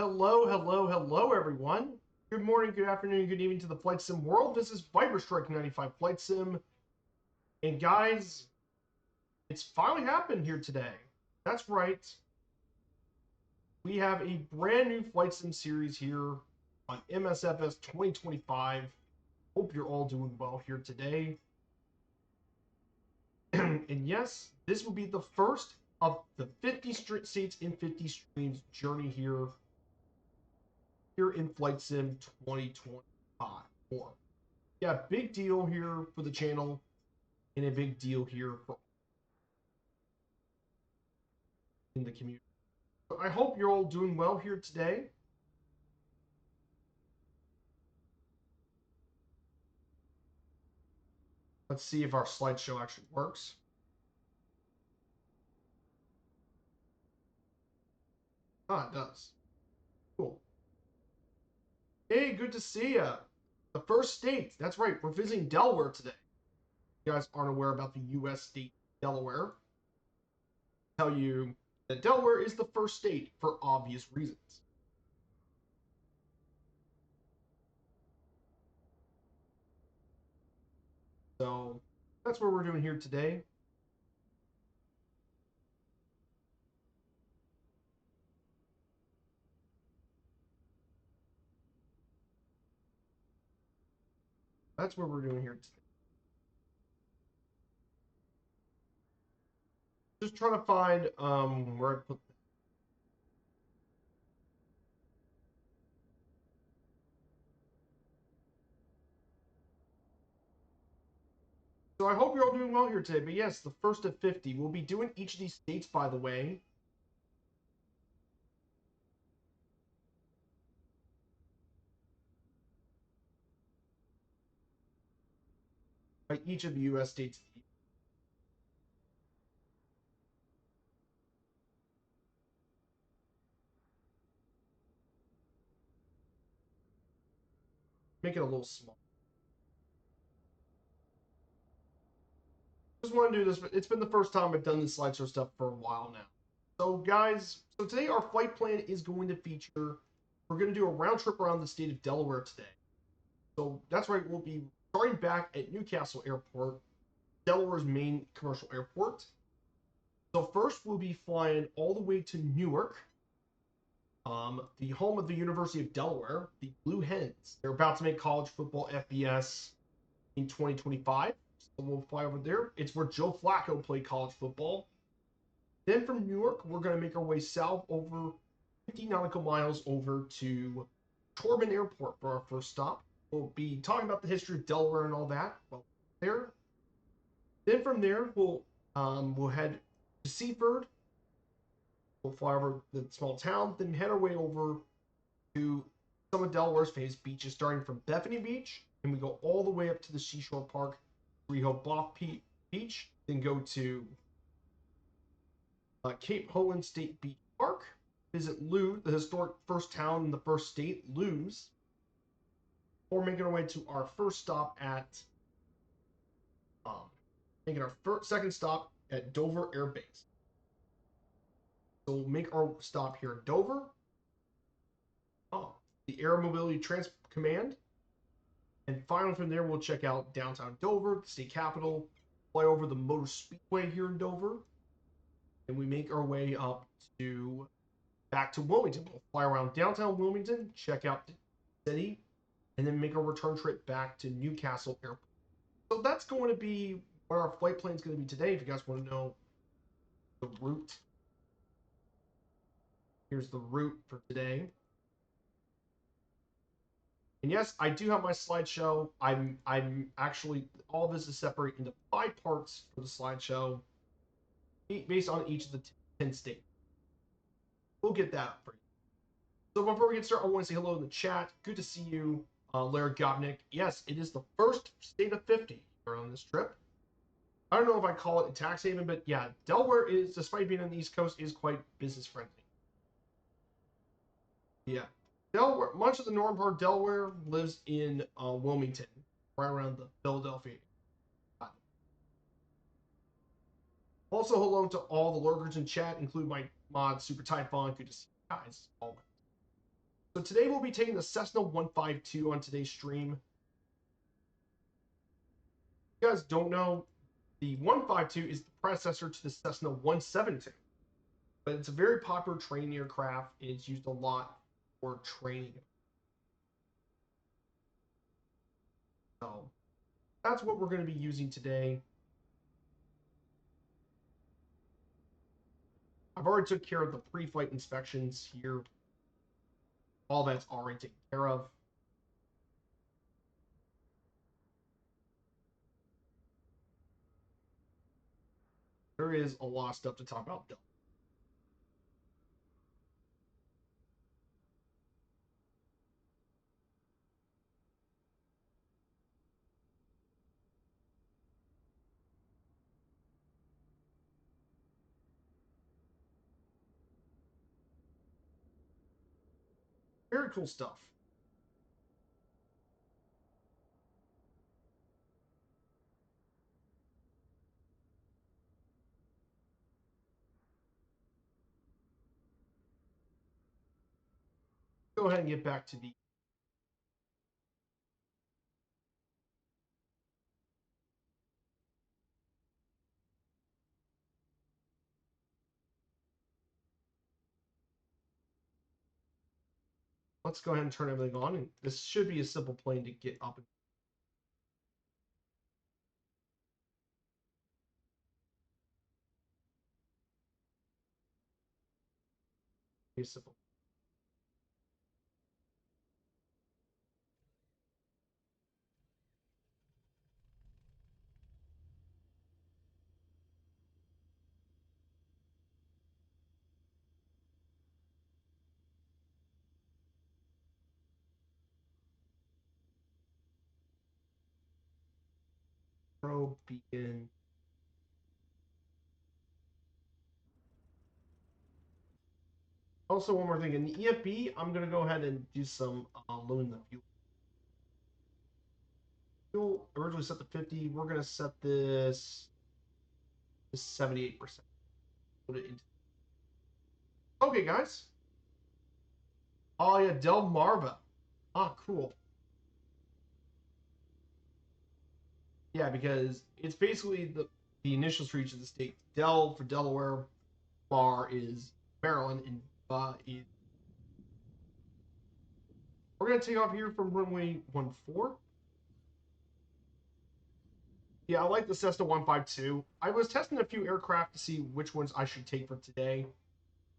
Hello, hello, hello, everyone. Good morning, good afternoon, good evening to the Flight Sim world. This is Viper Strike 95 Flight Sim. And guys, it's finally happened here today. That's right. We have a brand new Flight Sim series here on MSFS 2025. Hope you're all doing well here today. And yes, this will be the first of the 50 states in 50 streams journey here in Flight Sim 2025. Yeah, big deal here for the channel and a big deal here for in the community. So I hope you're all doing well here today. Let's see if our slideshow actually works. Ah, it does. Cool. Hey, good to see ya. The first state. That's right. We're visiting Delaware today. If you guys aren't aware about the U.S. state Delaware, I'll tell you that Delaware is the first state for obvious reasons. So that's what we're doing here today. That's what we're doing here today. Just trying to find where I put. So I hope you're all doing well here today. But yes, the first of 50. We'll be doing each of these states, by the way. By each of the U.S. states. Make it a little small. Just want to do this. It's been the first time I've done this slideshow stuff for a while now. So guys, so today our flight plan is going to feature, we're going to do a round trip around the state of Delaware today. So that's right, we'll be starting back at Newcastle Airport, Delaware's main commercial airport. So first we'll be flying all the way to Newark, the home of the University of Delaware, the Blue Hens. They're about to make college football FBS in 2025. So we'll fly over there. It's where Joe Flacco played college football. Then from Newark, we're going to make our way south over 50 nautical miles over to Torban Airport for our first stop. We'll be talking about the history of Delaware and all that. Well, there. Then from there, we'll head to Seaford. We'll fly over the small town, then head our way over to some of Delaware's famous beaches, starting from Bethany Beach, and we go all the way up to the Seashore Park, Rehoboth Beach, then go to Cape Holand State Beach Park, visit Lewes, the historic first town in the first state, Lewes, or making our way to our first stop at, making our second stop at Dover Air Base. So we'll make our stop here at Dover. The Air Mobility Command. And finally, from there, we'll check out downtown Dover, the state capital, fly over the Motor Speedway here in Dover, and we make our way up to back to Wilmington. We'll fly around downtown Wilmington, check out the city, and then make our return trip back to Newcastle Airport. So that's going to be what our flight plan is going to be today. If you guys want to know the route, here's the route for today. And yes, I do have my slideshow. I'm actually, all this is separated into 5 parts for the slideshow based on each of the 10 states. We'll get that for you. So before we get started, I want to say hello in the chat. Good to see you, Larry Gopnik. Yes, it is the first state of 50 here on this trip. I don't know if I call it a tax haven, but yeah, Delaware is, despite being on the East Coast, is quite business friendly. Yeah. Delaware, much of the northern part of Delaware lives in Wilmington, right around the Philadelphia. Also, hello to all the lurkers in chat, including my mod Super Typhon. Good to see you guys. Always. So today we'll be taking the Cessna 152 on today's stream. If you guys don't know, the 152 is the predecessor to the Cessna 172, but it's a very popular training aircraft. It's used a lot for training. So that's what we're going to be using today. I've already took care of the pre-flight inspections here. All that's already taken care of. There is a lot of stuff to talk about. Very cool stuff. Go ahead and get back to the let's go ahead and turn everything on. And this should be a simple plane to get up and be simple. Pro beacon. Also, one more thing. In the EFB, I'm going to go ahead and do some loading the fuel. Fuel originally set to 50. We're going to set this to 78%. Put it into. Okay, guys. Oh, yeah, Delmarva. Ah, cool. Yeah, because it's basically the initials for each of the states. Del for Delaware, Mar is Maryland, and is. We're going to take off here from runway 14. Yeah, I like the Cessna 152. I was testing a few aircraft to see which ones I should take for today,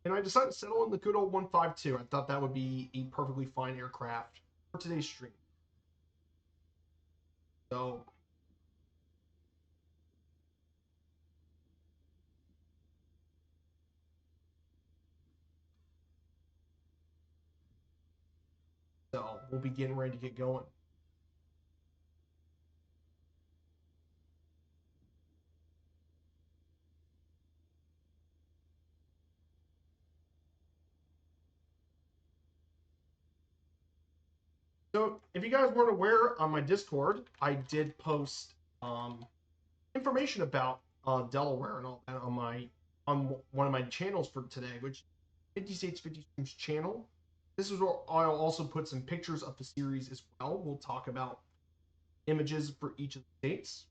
and I decided to settle on the good old 152. I thought that would be a perfectly fine aircraft for today's stream. So, we'll be getting ready to get going. So, if you guys weren't aware, on my Discord, I did post information about Delaware and all that on one of my channels for today, which 50 States 50 Streams channel. This is where I'll also put some pictures of the series as well. We'll talk about images for each of the states.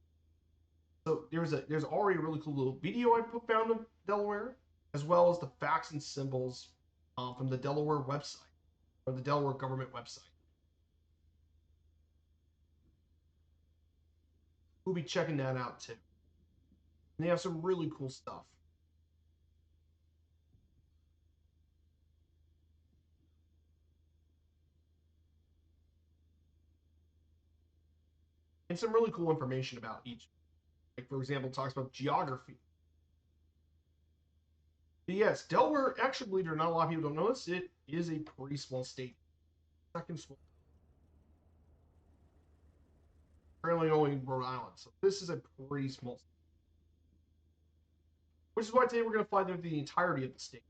So there's already a really cool little video I found of Delaware, as well as the facts and symbols from the Delaware website or the Delaware government website. We'll be checking that out too. And they have some really cool stuff. And some really cool information about each. Like, for example, it talks about geography. But yes, Delaware, actually, believe it or not, a lot of people don't know this, it is a pretty small state. Second small. Apparently only Rhode Island. So this is a pretty small state. Which is why today we're going to fly through the entirety of the state.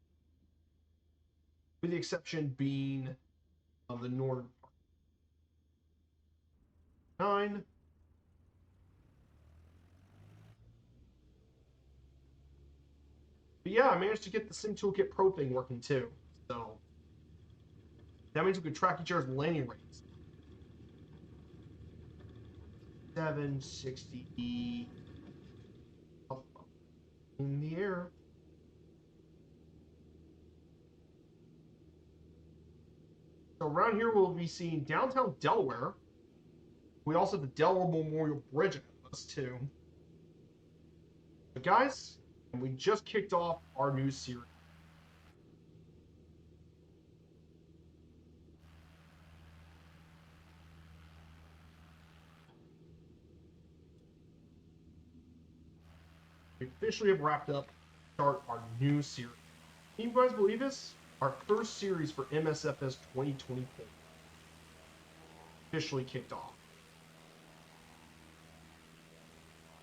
With the exception being of the northern part. 9. But yeah, I managed to get the Sim Toolkit Pro thing working too. So That means we can track each other's landing rates. 760 up in the air. So around here we'll be seeing downtown Delaware. We also have the Delaware Memorial Bridge ahead of us too. But guys, we just kicked off our new series. We officially have wrapped up start our new series. Can you guys believe this? Our first series for MSFS 2024 officially kicked off.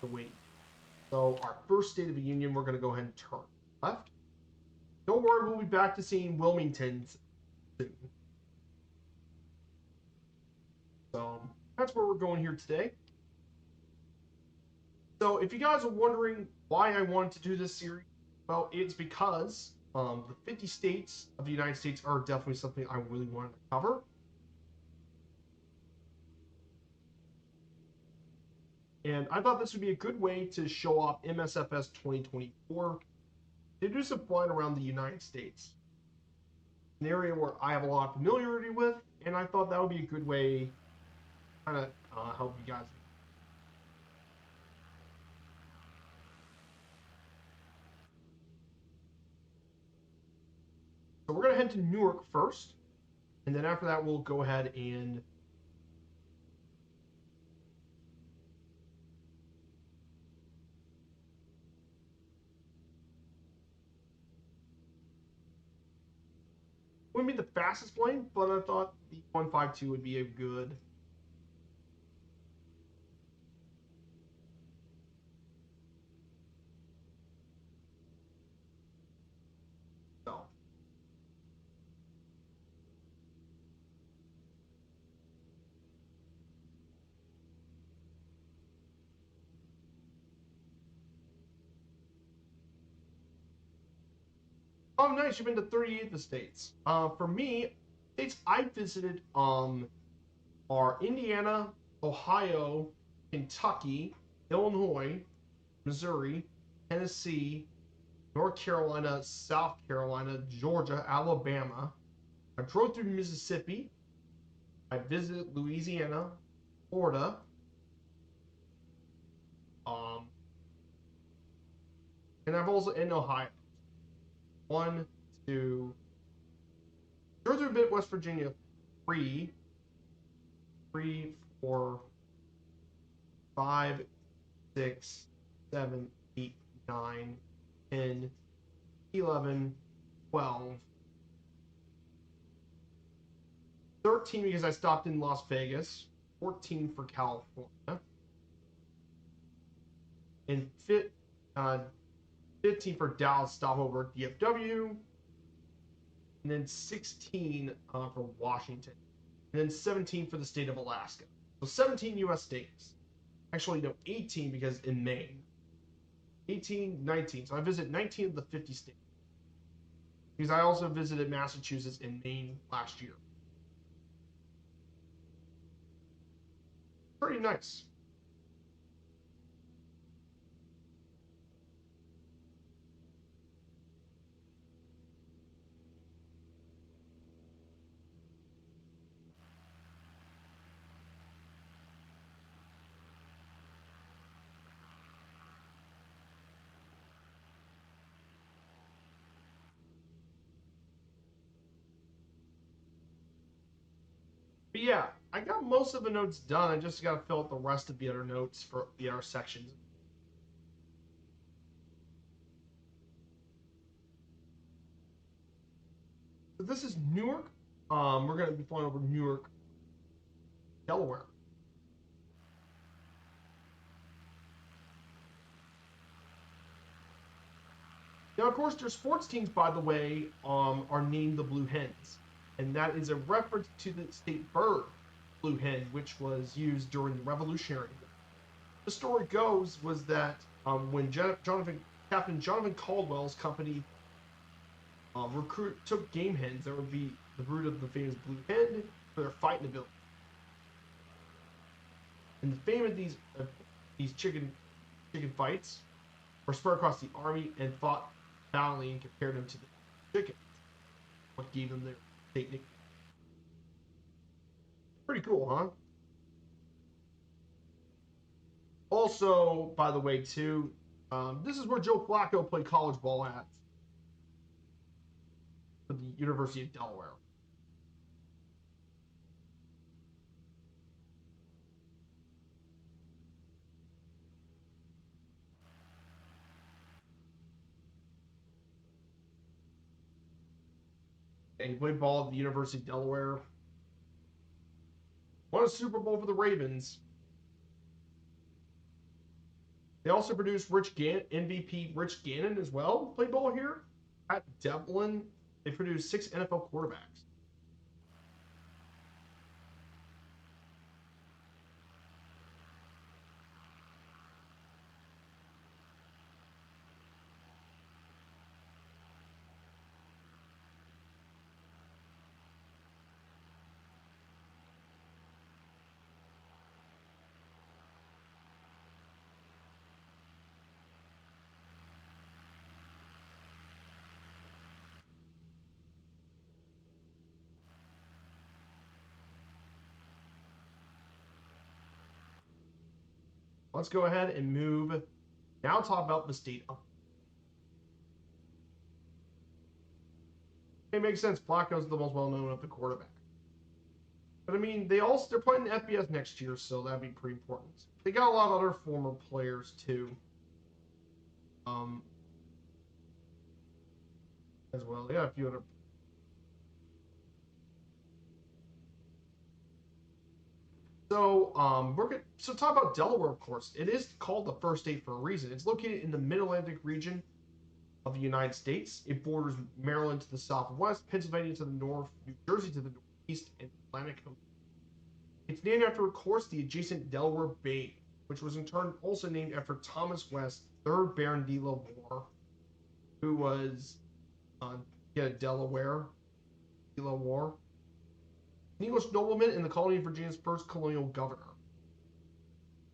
The wait. So our first State of the Union, we're going to go ahead and turn left. Don't worry, we'll be back to seeing Wilmington soon. So that's where we're going here today. So if you guys are wondering why I wanted to do this series, well, it's because the 50 states of the United States are definitely something I really wanted to cover. And I thought this would be a good way to show off MSFS 2024. They do some flying around the United States, an area where I have a lot of familiarity with, and I thought that would be a good way to kind of help you guys. So we're going to head to Newark first, and then after that we'll go ahead and wouldn't be the fastest plane, but I thought the 152 would be a good. So. Oh, nice! You've been to 38 of the states. For me, states I visited are Indiana, Ohio, Kentucky, Illinois, Missouri, Tennessee, North Carolina, South Carolina, Georgia, Alabama. I drove through Mississippi. I visited Louisiana, Florida. And I've also in Ohio. 1, 2. Drove through a bit West Virginia. 3, 4, 5, 6, 7, 8, 9, 10, 11, 12, 13 because I stopped in Las Vegas, 14 for California, and 15 for Dallas stopover at DFW, and then 16 for Washington, and then 17 for the state of Alaska. So 17 U.S. states. Actually, no, 18 because in Maine. 18, 19. So I visited 19 of the 50 states. Because I also visited Massachusetts and Maine last year. Pretty nice. But yeah, I got most of the notes done. I just got to fill out the rest of the other notes for the other sections. So this is Newark. We're going to be flying over Newark, Delaware. Now, of course, their sports teams, by the way, are named the Blue Hens. And that is a reference to the state bird, blue hen, which was used during the Revolutionary War. The story goes was that when Captain Jonathan Caldwell's company took game hens, there would be the root of the famous Blue Hen, for their fighting ability. And the fame of these chicken fights were spread across the army and fought valiantly and compared them to the chickens. What gave them their state nickname. Pretty cool, huh? Also, by the way, too, this is where Joe Flacco played college ball at the University of Delaware. And he played ball at the University of Delaware. Won a Super Bowl for the Ravens. They also produced MVP Rich Gannon as well. Played ball here at Devlin. They produced 6 NFL quarterbacks. Let's go ahead and move. Now talk about the state of. It makes sense. Flacco's the most well-known of the quarterback. But I mean, they're playing the FBS next year, so that'd be pretty important. They got a lot of other former players too. As well. They got a few other. So talk about Delaware, of course. It is called the first state for a reason. It's located in the Mid-Atlantic region of the United States. It borders Maryland to the southwest, Pennsylvania to the north, New Jersey to the northeast, and Atlantic Ocean. It's named after, of course, the adjacent Delaware Bay, which was in turn also named after Thomas West, 3rd Baron Delaware, who was Delaware, an English nobleman in the colony of Virginia's first colonial governor.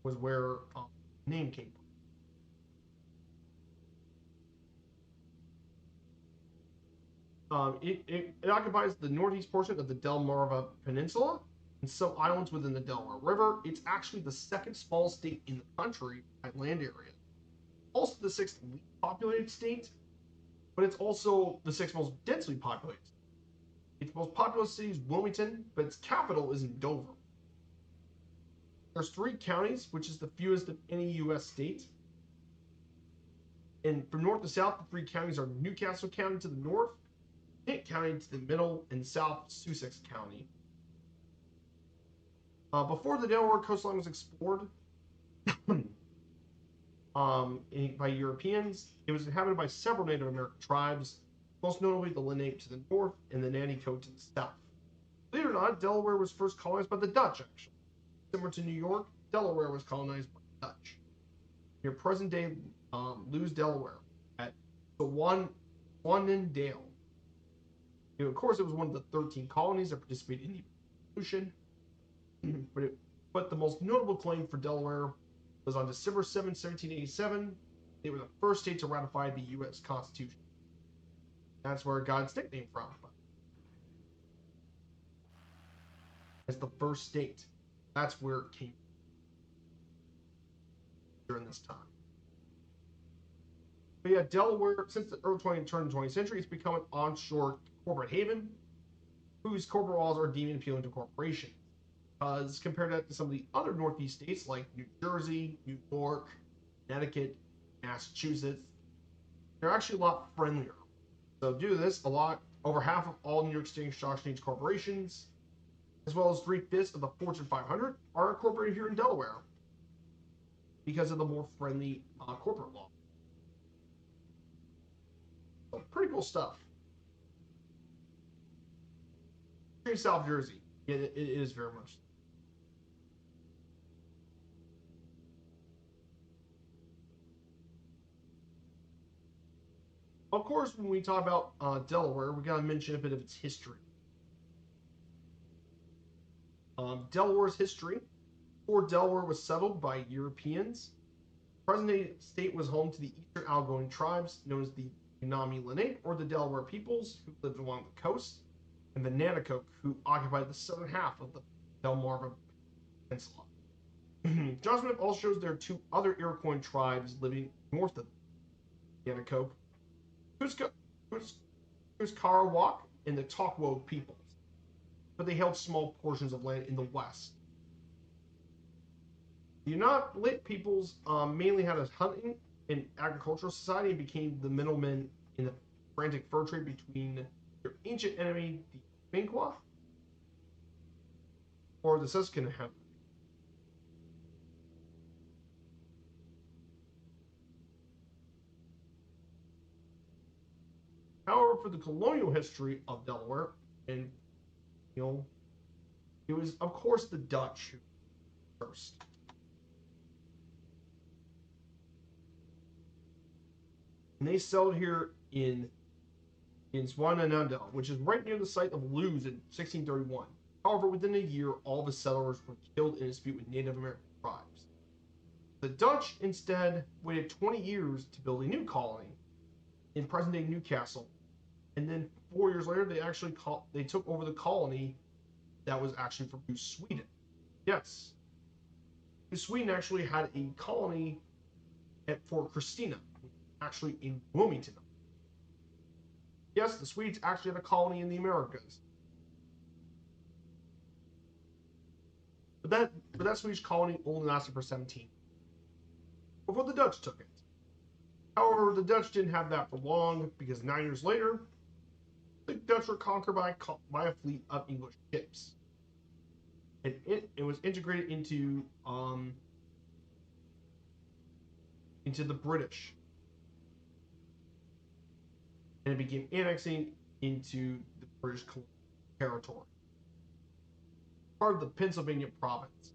Was where the name came from. It occupies the northeast portion of the Delmarva Peninsula and some islands within the Delaware River. It's actually the second smallest state in the country by land area. Also the 6th least populated state, but it's also the 6th most densely populated. Its most populous city is Wilmington, but its capital is in Dover. There's 3 counties, which is the fewest of any U.S. state. And from north to south, the 3 counties are Newcastle County to the north, Kent County to the middle, and South Sussex County. Before the Delaware coastline was explored by Europeans, it was inhabited by several Native American tribes, most notably the Lenape to the north and the Nanticoke to the south. Believe it or not, Delaware was first colonized by the Dutch, actually. Similar to New York, Delaware was colonized by the Dutch. Near present-day Lewes, Delaware, at the Wannendale. Of course, it was one of the 13 colonies that participated in the Revolution. But the most notable claim for Delaware was on December 7, 1787. They were the first state to ratify the U.S. Constitution. That's where it got its nickname from. It's the first state. That's where it came during this time. But yeah, Delaware, since the early 20th turn of the 20th century, it's become an onshore corporate haven whose corporate laws are deemed appealing to corporations. Because compared to some of the other Northeast states like New Jersey, New York, Connecticut, Massachusetts, they're actually a lot friendlier. So due to this, over half of all New York Stock Exchange corporations, as well as 3/5 of the Fortune 500, are incorporated here in Delaware because of the more friendly corporate law. So pretty cool stuff. South Jersey, it is very much. Of course, when we talk about Delaware, we got to mention a bit of its history. Delaware's history. Before Delaware was settled by Europeans, the present state was home to the eastern Algonquin tribes known as the Unami Lenape, or the Delaware peoples, who lived along the coast, and the Nanacoke, who occupied the southern half of the Delmarva Peninsula. John Smith also shows there are two other Iroquois tribes living north of the Nanacoke, Kuskarawak and the Tokwo peoples, but they held small portions of land in the west. The Unit peoples mainly had a hunting and agricultural society and became the middlemen in the frantic fur trade between their ancient enemy, the Finqua, or the Susquehanna. However, for the colonial history of Delaware, and you know, it was of course the Dutch who first. And they settled here in Swanananda, which is right near the site of Lewes in 1631. However, within a year, all the settlers were killed in a dispute with Native American tribes. The Dutch instead waited 20 years to build a new colony in present-day Newcastle, and then 4 years later, they took over the colony that was actually from New Sweden. Yes, New Sweden actually had a colony at Fort Christina, actually in Wilmington. Yes, the Swedes actually had a colony in the Americas. But that Swedish colony only lasted for 17 before the Dutch took it. However, the Dutch didn't have that for long, because 9 years later, the Dutch were conquered by a fleet of English ships. And it was integrated into the British. And it began annexing into the British territory, part of the Pennsylvania province.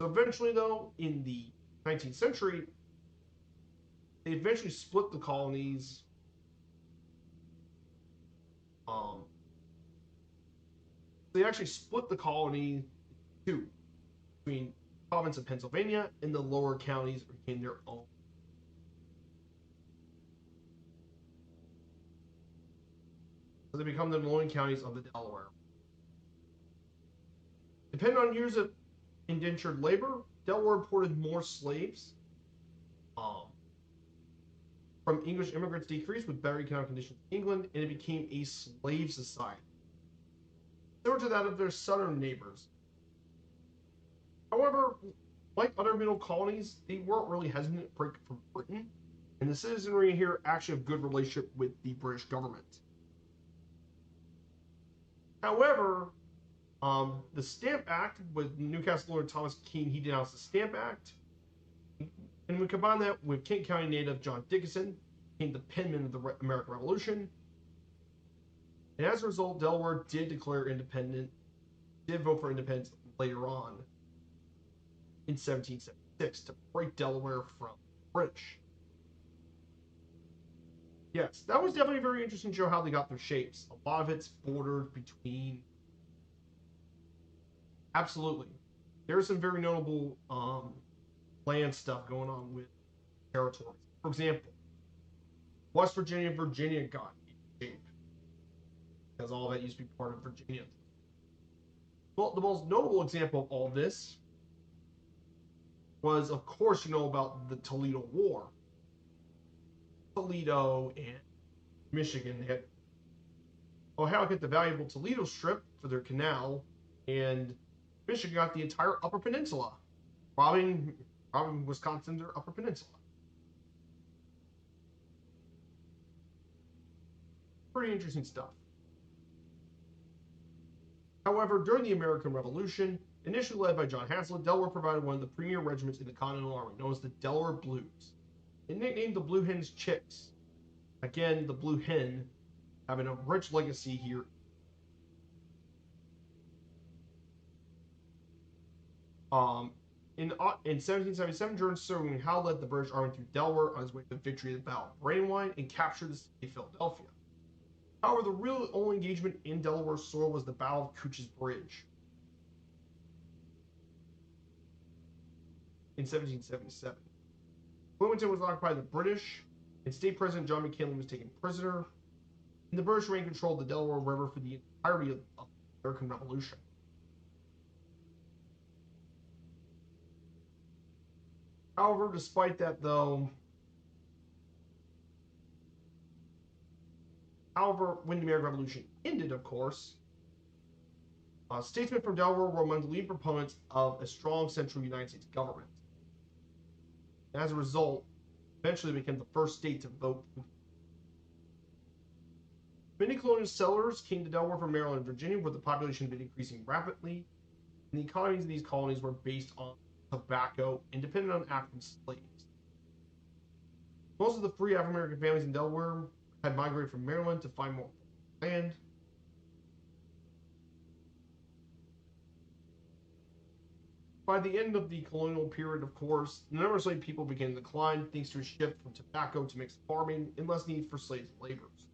So eventually, though, in the 19th century, they eventually split the colonies. They actually split the colony two, between the province of Pennsylvania and the lower counties became their own. So they become the lower counties of the Delaware. Depending on years of indentured labor, Delaware imported more slaves. From English immigrants decreased with better economic conditions in England, and it became a slave society, similar to that of their southern neighbors. However, like other middle colonies, they weren't really hesitant to break from Britain, and the citizenry here actually have a good relationship with the British government. However, the Stamp Act, with Newcastle Lord Thomas Keene, he denounced the Stamp Act. And we combine that with Kent County native John Dickinson, became the penman of the American Revolution. And as a result, Delaware did declare independent, did vote for independence later on in 1776 to break Delaware from the British. Yes, that was definitely very interesting to show how they got their shapes. A lot of it's bordered between. Absolutely. There's some very notable land stuff going on with territories. For example, West Virginia, Virginia got shape, because all that used to be part of Virginia. Well, the most notable example of all this was, of course, you know about the Toledo War. Toledo and Michigan had Ohio got the valuable Toledo Strip for their canal, and Michigan got the entire Upper Peninsula, robbing Wisconsin their Upper Peninsula. Pretty interesting stuff. However, during the American Revolution, initially led by John Hazlitt, Delaware provided one of the premier regiments in the Continental Army, known as the Delaware Blues. They nicknamed the Blue Hens Chicks. Again, the Blue Hen having a rich legacy here. in 1777, General Sir Howe led the British army through Delaware on his way to victory at the Battle of Brandywine and captured the city of Philadelphia. However, the real only engagement in Delaware soil was the Battle of Couch's Bridge in 1777. Wilmington was occupied by the British, and State President John McKinley was taken prisoner, and the British ran control of the Delaware River for the entirety of the American Revolution. However, despite that, when the American Revolution ended, of course, statesmen from Delaware were among the leading proponents of a strong central United States government. And as a result, eventually became the first state to vote. Many colonial settlers came to Delaware from Maryland and Virginia, where the population had been increasing rapidly, and the economies of these colonies were based on tobacco and depended on African slaves. Most of the free African American families in Delaware had migrated from Maryland to find more land. By the end of the colonial period, of course, the number of slave people began to decline thanks to a shift from tobacco to mixed farming and less need for slaves and laborers,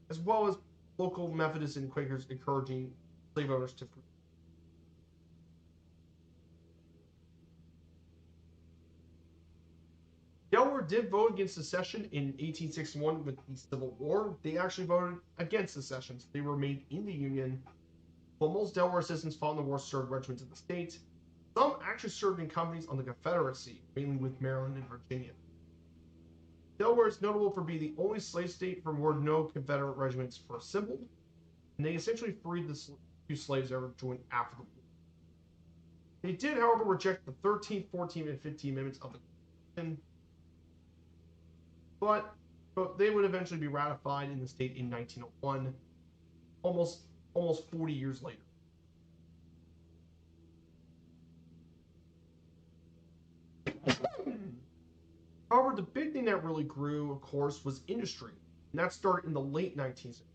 as well as local Methodists and Quakers encouraging slave owners to free. Delaware did vote against secession in 1861 with the Civil War. They actually voted against secession, so they remained in the Union. While most Delaware citizens fought in the war, served regiments in the state, some actually served in companies on the Confederacy, mainly with Maryland and Virginia. Delaware is notable for being the only slave state from where no Confederate regiments were assembled, and they essentially freed the few slaves that were joined after the war. They did, however, reject the 13th, 14th, and 15th Amendments of the Constitution, but they would eventually be ratified in the state in 1901, almost 40 years later. However, the big thing that really grew, of course, was industry, and that started in the late 19th century.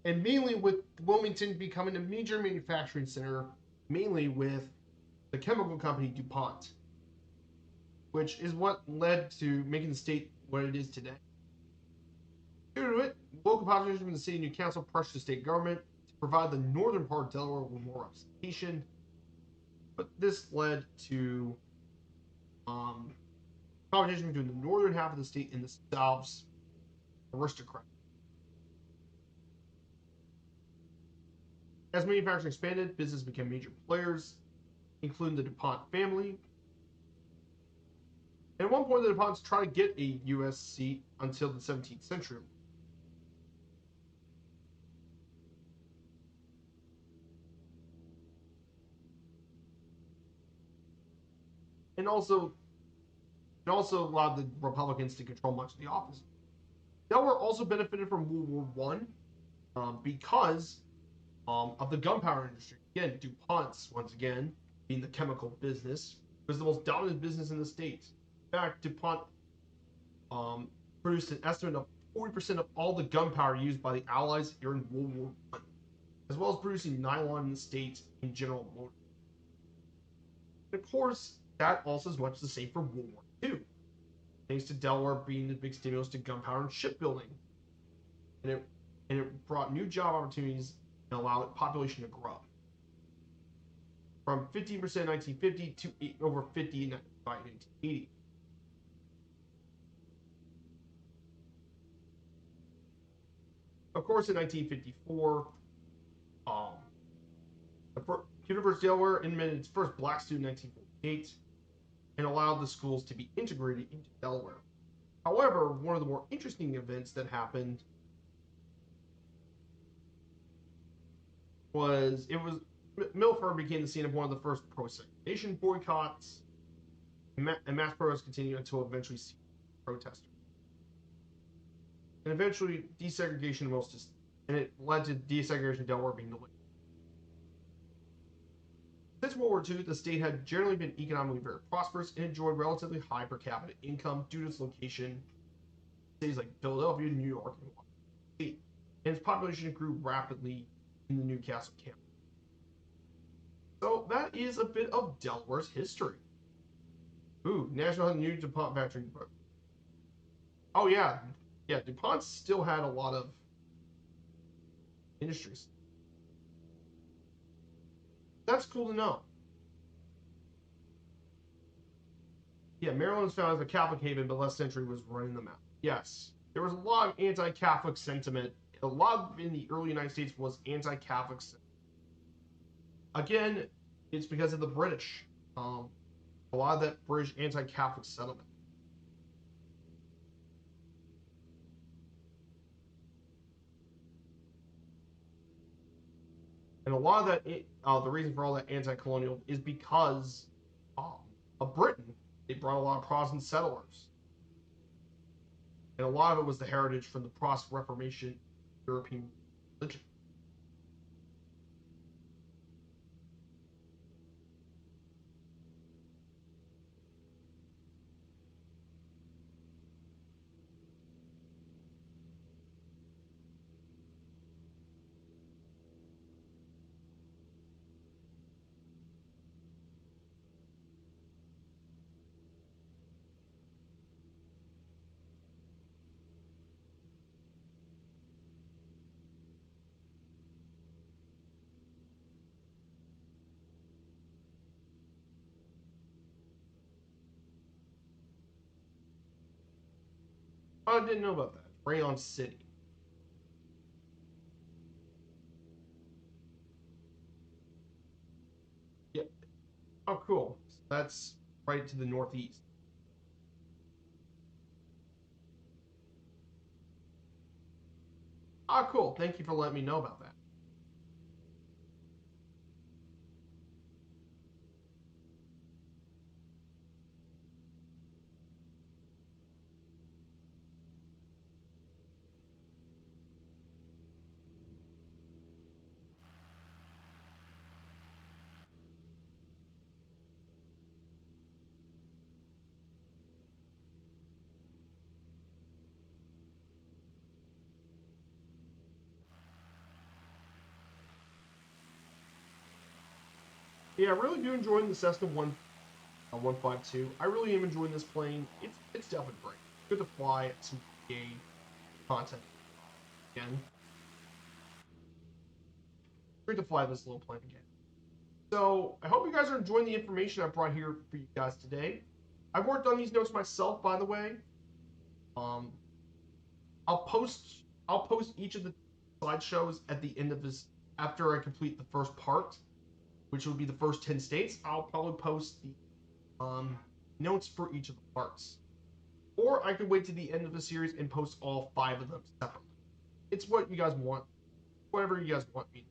And mainly with Wilmington becoming a major manufacturing center, mainly with the chemical company DuPont, which is what led to making the state what it is today. Due to it, local population from the city and new council pressured the state government to provide the northern part of Delaware with more representation, but this led to competition between the northern half of the state and the South's aristocrats. As manufacturing expanded, business became major players, including the DuPont family. And at one point, the DuPonts tried to get a U.S. seat until the 17th century. And also allowed the Republicans to control much of the office. Delaware also benefited from World War I because of the gunpowder industry. Again, DuPont's, once again, being the chemical business, was the most dominant business in the state. In fact, DuPont produced an estimate of 40% of all the gunpowder used by the Allies during World War I, as well as producing nylon in the state in General Motors. And of course, that also is much the same for World War II, thanks to Delaware being the big stimulus to gunpowder and shipbuilding. And it brought new job opportunities and allowed population to grow. From 15% in 1950 to over 50% by 1980. Of course, in 1954, the University of Delaware admitted its first black student in 1948 and allowed the schools to be integrated into Delaware. However, one of the more interesting events that happened was Milford became the scene of one of the first pro-segregation boycotts, and mass protests continued until eventually protesters. And eventually, desegregation and it led to desegregation of Delaware being delayed. Since World War II, the state had generally been economically very prosperous and enjoyed relatively high per capita income due to its location in cities like Philadelphia, New York, and Washington. and its population grew rapidly in the Newcastle campus. So that is a bit of Delaware's history. Ooh, National New DuPont factory. Oh yeah, yeah. DuPont still had a lot of industries. That's cool to know. Yeah, Maryland was founded as a Catholic haven, but last century was running them out. Yes, there was a lot of anti-Catholic sentiment. A lot in the early United States was anti-Catholic. Again, it's because of the British. A lot of that British anti-Catholic settlement. And a lot of that, the reason for all that anti-colonial is because of Britain. They brought a lot of Protestant settlers, and a lot of it was the heritage from the Protestant Reformation European religion. I didn't know about that. Rayon City. Yeah. Oh, cool. So that's right to the northeast. Ah, cool. Thank you for letting me know about that. Yeah, I really do enjoy the Cessna 152. I really am enjoying this plane. It's definitely great. Good to fly some PA content again. Great to fly this little plane again. So I hope you guys are enjoying the information I brought here for you guys today. I've worked on these notes myself, by the way. Um, I'll post each of the slideshows at the end of this after I complete the first part, which will be the first 10 states. I'll probably post the notes for each of the parts. Or I could wait to the end of the series and post all 5 of them separately. It's what you guys want. Whatever you guys want me.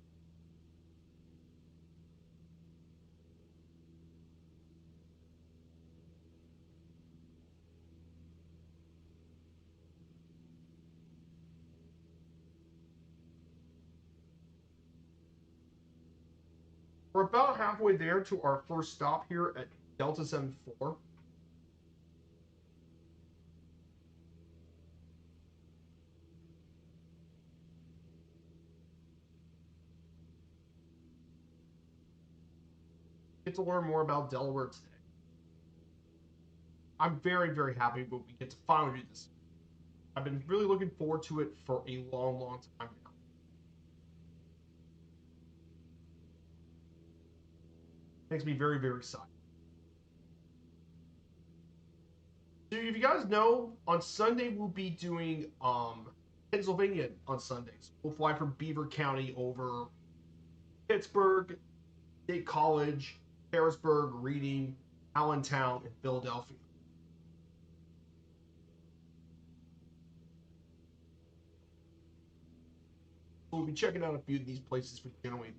We're about halfway there to our first stop here at Delta 74. Get to learn more about Delaware today. I'm very, very happy when we get to finally do this. I've been really looking forward to it for a long, long time now. Makes me very, very excited. So if you guys know, on Sunday we'll be doing Pennsylvania on Sundays. We'll fly from Beaver County over Pittsburgh, State College, Harrisburg, Reading, Allentown, and Philadelphia. So we'll be checking out a few of these places for generally.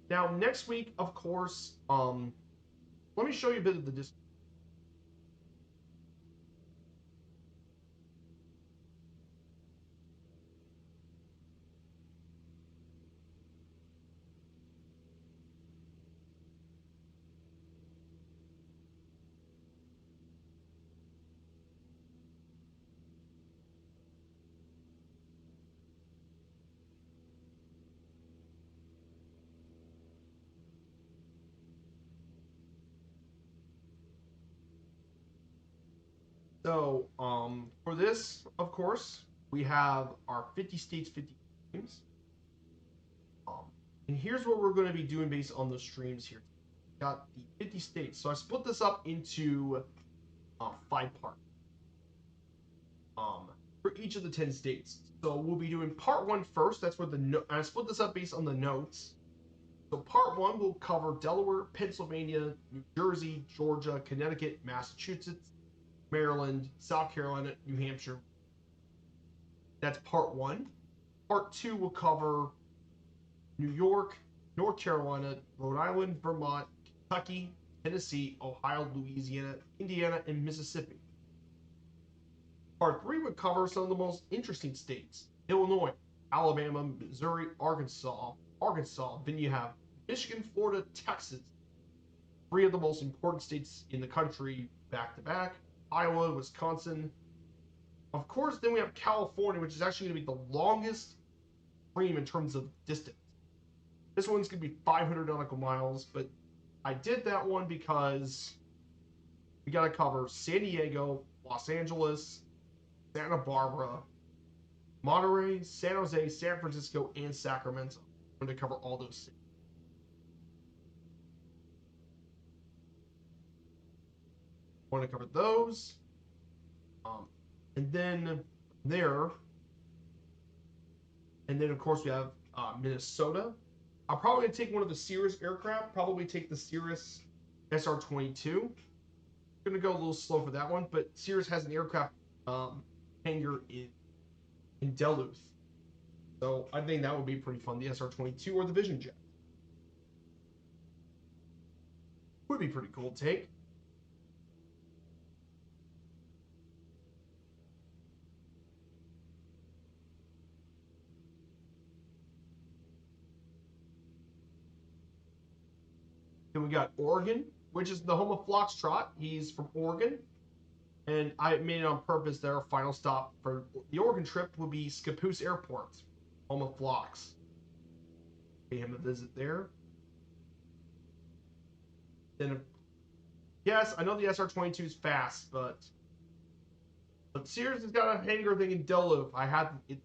Now next week, of course, let me show you a bit of the distance. So, for this, of course, we have our 50 states, 50 streams. And here's what we're going to be doing based on the streams here. Got the 50 states. So I split this up into 5 parts for each of the 10 states. So we'll be doing part 1 first. That's where I split this up based on the notes. So part 1 will cover Delaware, Pennsylvania, New Jersey, Georgia, Connecticut, Massachusetts, Maryland, South Carolina, New Hampshire. That's part 1. Part 2 will cover New York, North Carolina, Rhode Island, Vermont, Kentucky, Tennessee, Ohio, Louisiana, Indiana, and Mississippi. Part 3 would cover some of the most interesting states: Illinois, Alabama, Missouri, Arkansas. Then you have Michigan, Florida, Texas. 3 of the most important states in the country back to back. Iowa, Wisconsin. Of course, then we have California, which is actually going to be the longest stream in terms of distance. This one's going to be 500 nautical miles, but I did that one because we got to cover San Diego, Los Angeles, Santa Barbara, Monterey, San Jose, San Francisco, and Sacramento. I'm going to cover all those cities. I want to cover those. And then there, and then of course we have Minnesota. I'm probably going to take one of the Cirrus aircraft, probably take the Cirrus SR-22. I'm going to go a little slow for that one, but Cirrus has an aircraft hangar in Duluth. So I think that would be pretty fun, the SR-22 or the Vision Jet. Would be pretty cool to take. Then we got Oregon, which is the home of Foxtrot. He's from Oregon. And I made it on purpose that our final stop for the Oregon trip will be Scappoose Airport, home of Phlox. Pay him a visit there. Then, yes, I know the SR-22 is fast, but Cirrus has got a hangar thing in Duluth. It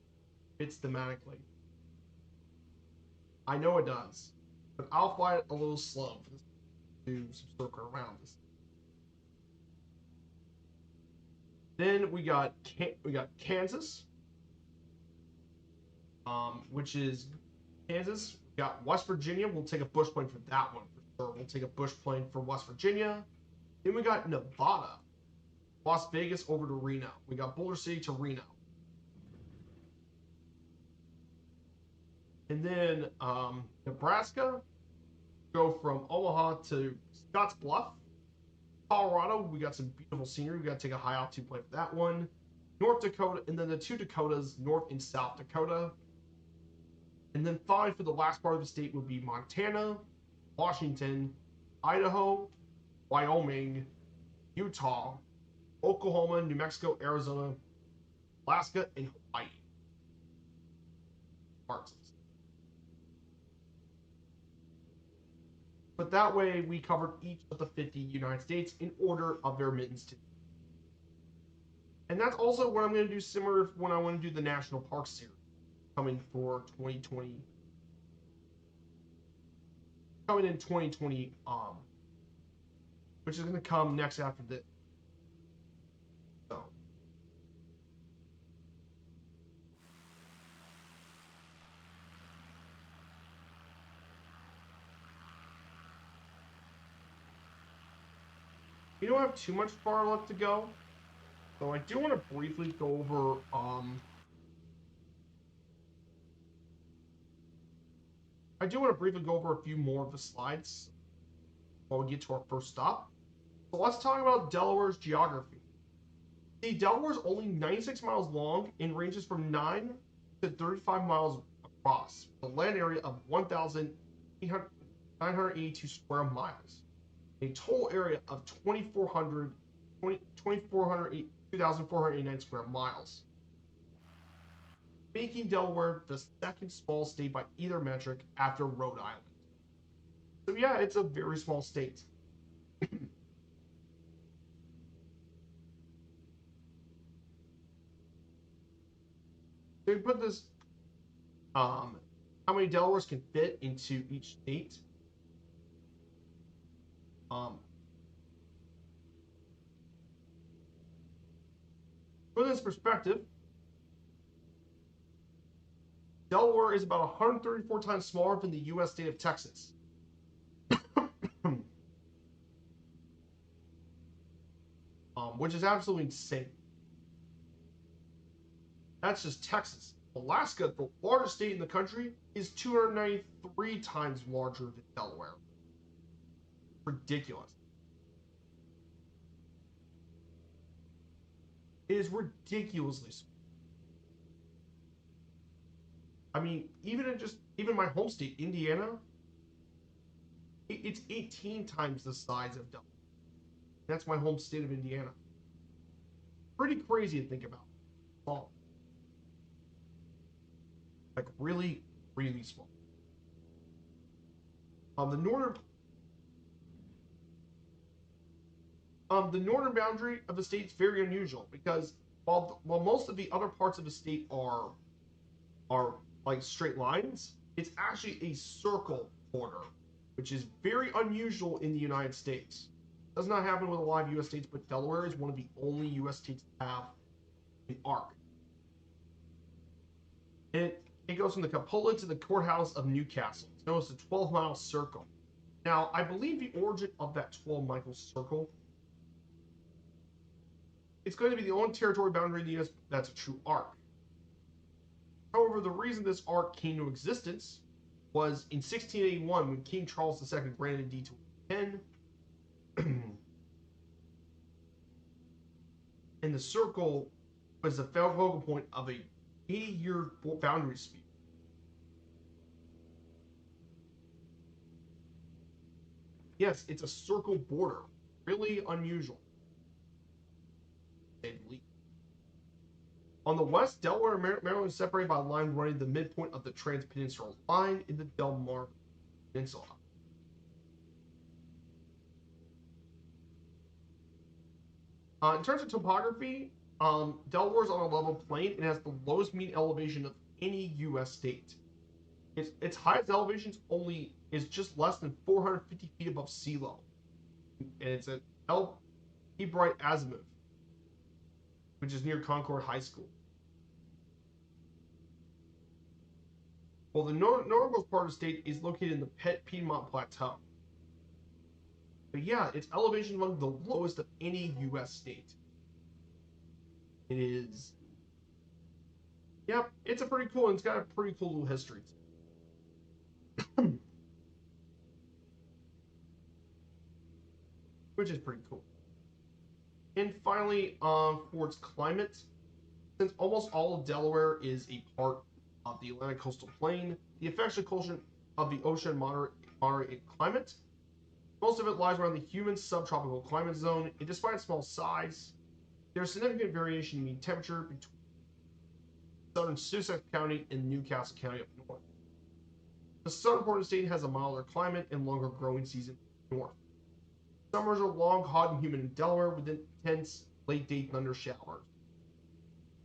fits thematically. I know it does, but I'll fly it a little slow to do some circle around this. Then we got Kansas, which is Kansas. We got West Virginia. We'll take a bush plane for that one for sure. We'll take a bush plane for West Virginia. Then we got Nevada, Las Vegas over to Reno. We got Boulder City to Reno. And then Nebraska, go from Omaha to Scottsbluff. Colorado, we got some beautiful scenery. We got to take a high altitude plane for that one. North Dakota, and then the 2 Dakotas, North and South Dakota. And then finally, for the last part of the state would be Montana, Washington, Idaho, Wyoming, Utah, Oklahoma, New Mexico, Arizona, Alaska, and Hawaii. Parts. But that way, we covered each of the 50 United States in order of their mittens to. And that's also what I'm going to do similar when I want to do the National Park Series coming for 2020. Coming in 2020, which is going to come next after this. So. We don't have too much far left to go, so I do want to briefly go over a few more of the slides while we get to our first stop. So let's talk about Delaware's geography. See, Delaware is only 96 miles long and ranges from 9 to 35 miles across, a land area of 1,982 square miles. A total area of 2,489 square miles, making Delaware the second smallest state by either metric after Rhode Island. So yeah, it's a very small state. So we put this, how many Delawares can fit into each state. Um, Put this perspective, Delaware is about 134 times smaller than the U.S. state of Texas. Which is absolutely insane. That's just Texas. Alaska, the largest state in the country, is 293 times larger than Delaware. Ridiculous. It is ridiculously small. I mean, even my home state, Indiana, it's 18 times the size of Delaware. That's my home state of Indiana. Pretty crazy to think about. Small. Like really, really small. The northern boundary of the state is very unusual because while most of the other parts of the state are like straight lines, it's actually a circle border, which is very unusual in the United States. Does not happen with a lot of U.S. states, but Delaware is one of the only U.S. states to have an arc. And it goes from the cupola to the courthouse of Newcastle. It's known as the 12-mile circle. Now, I believe the origin of that 12-mile circle, it's going to be the only territory boundary in the U.S. that's a true arc. However, the reason this arc came to existence was in 1681 when King Charles II granted deed to 10, and the circle was the focal point of a 80-year boundary dispute. Yes, it's a circle border. Really unusual. On the west, Delaware and Maryland is separated by a line running the midpoint of the Trans-Peninsular Line in the Delmarva Peninsula. In terms of topography, Delaware is on a level plain and has the lowest mean elevation of any U.S. state. Its highest elevation is just less than 450 feet above sea level, and it's at L. E. Bright Azimuth, which is near Concord High School. Well, the northernmost part of the state is located in the Piedmont Plateau. But yeah, its elevation is among the lowest of any U.S. state. It is. Yep, it's a pretty cool, and it's got a pretty cool little history. Which is pretty cool. And finally, for its climate, since almost all of Delaware is a part of the Atlantic coastal plain, the effective coast of the ocean moderate climate. Most of it lies around the humid subtropical climate zone, and despite its small size, there's significant variation in mean temperature between southern Sussex County and Newcastle County up north. The southern part of the state has a milder climate and longer growing season north. Summers are long, hot, and humid in Delaware with intense late-day thunder showers.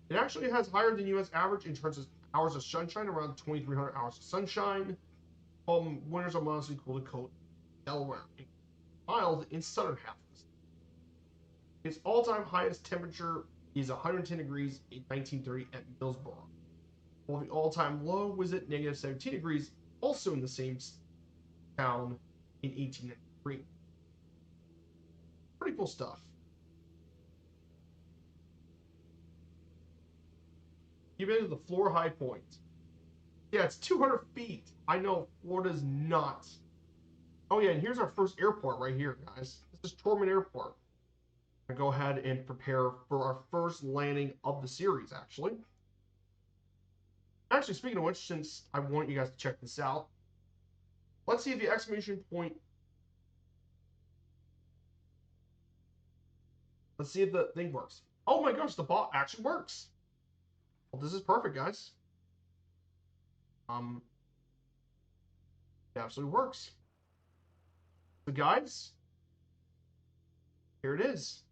It actually has higher than U.S. average in terms of hours of sunshine, around 2,300 hours of sunshine, while winters are modestly cool to cold Delaware, mild in southern half of the state. Its all-time highest temperature is 110 degrees in 1930 at Millsboro, while the all-time low was at negative 17 degrees, also in the same town in 1893. Pretty cool stuff. You've been to the floor high point. Yeah, it's 200 feet. I know Florida's not. Oh yeah, and here's our first airport right here, guys. This is Tormund Airport. I'm gonna go ahead and prepare for our first landing of the series, actually. Actually, speaking of which, since I want you guys to check this out, let's see if the exclamation point. Let's see if the thing works. Oh my gosh, the bot actually works. Well, this is perfect, guys. It absolutely works. So, guys, here it is.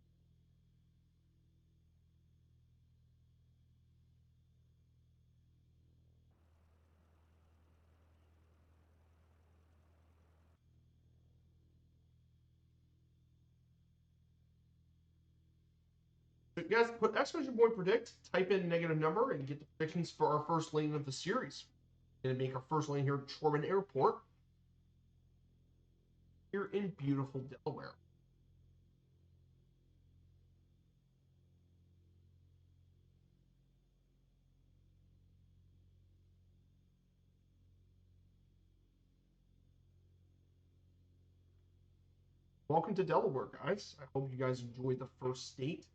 So guys, put exclamation point predict, type in a negative number, and get the predictions for our first lane of the series. Going to make our first lane here at Truman Airport, here in beautiful Delaware. Welcome to Delaware, guys. I hope you guys enjoyed the first state.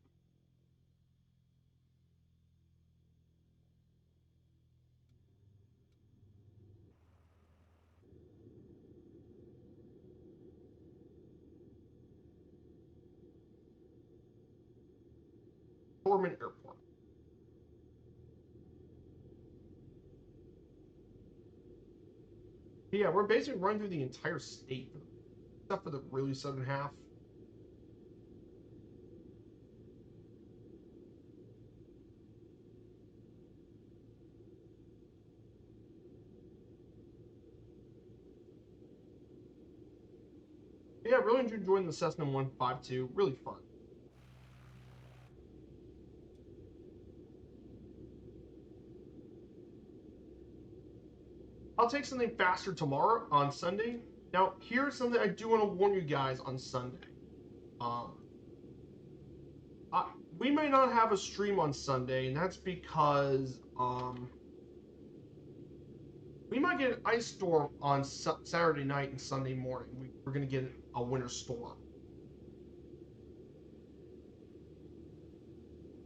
Truman Airport. Yeah, we're basically running through the entire state, except for the really southern half. Yeah, really enjoying the Cessna 152. Really fun. I'll take something faster tomorrow on Sunday. Now, here's something I do want to warn you guys on Sunday. Um, we may not have a stream on Sunday, and that's because we might get an ice storm on Saturday night and Sunday morning. We're going to get a winter storm.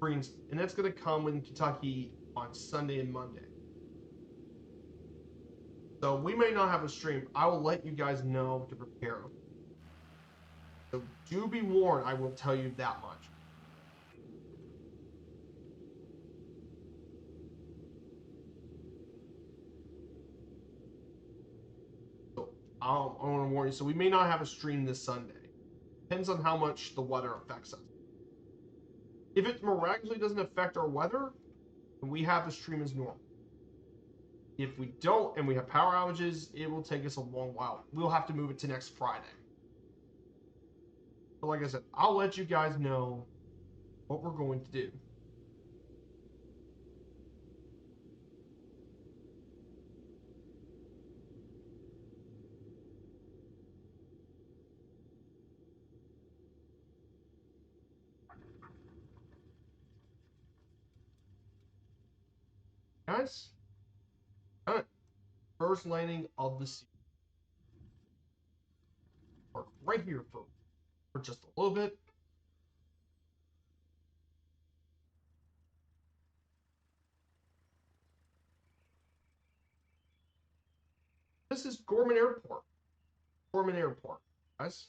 And that's going to come in Kentucky on Sunday and Monday. So we may not have a stream. I will let you guys know to prepare. So do be warned, I will tell you that much. So I want to warn you. So we may not have a stream this Sunday. Depends on how much the weather affects us. If it miraculously doesn't affect our weather, then we have the stream as normal. If we don't and we have power outages, it will take us a long while. We'll have to move it to next Friday. But like I said, I'll let you guys know what we're going to do. Guys, all right. First landing of the season. Park right here for just a little bit. This is Gorman Airport. Gorman Airport, guys.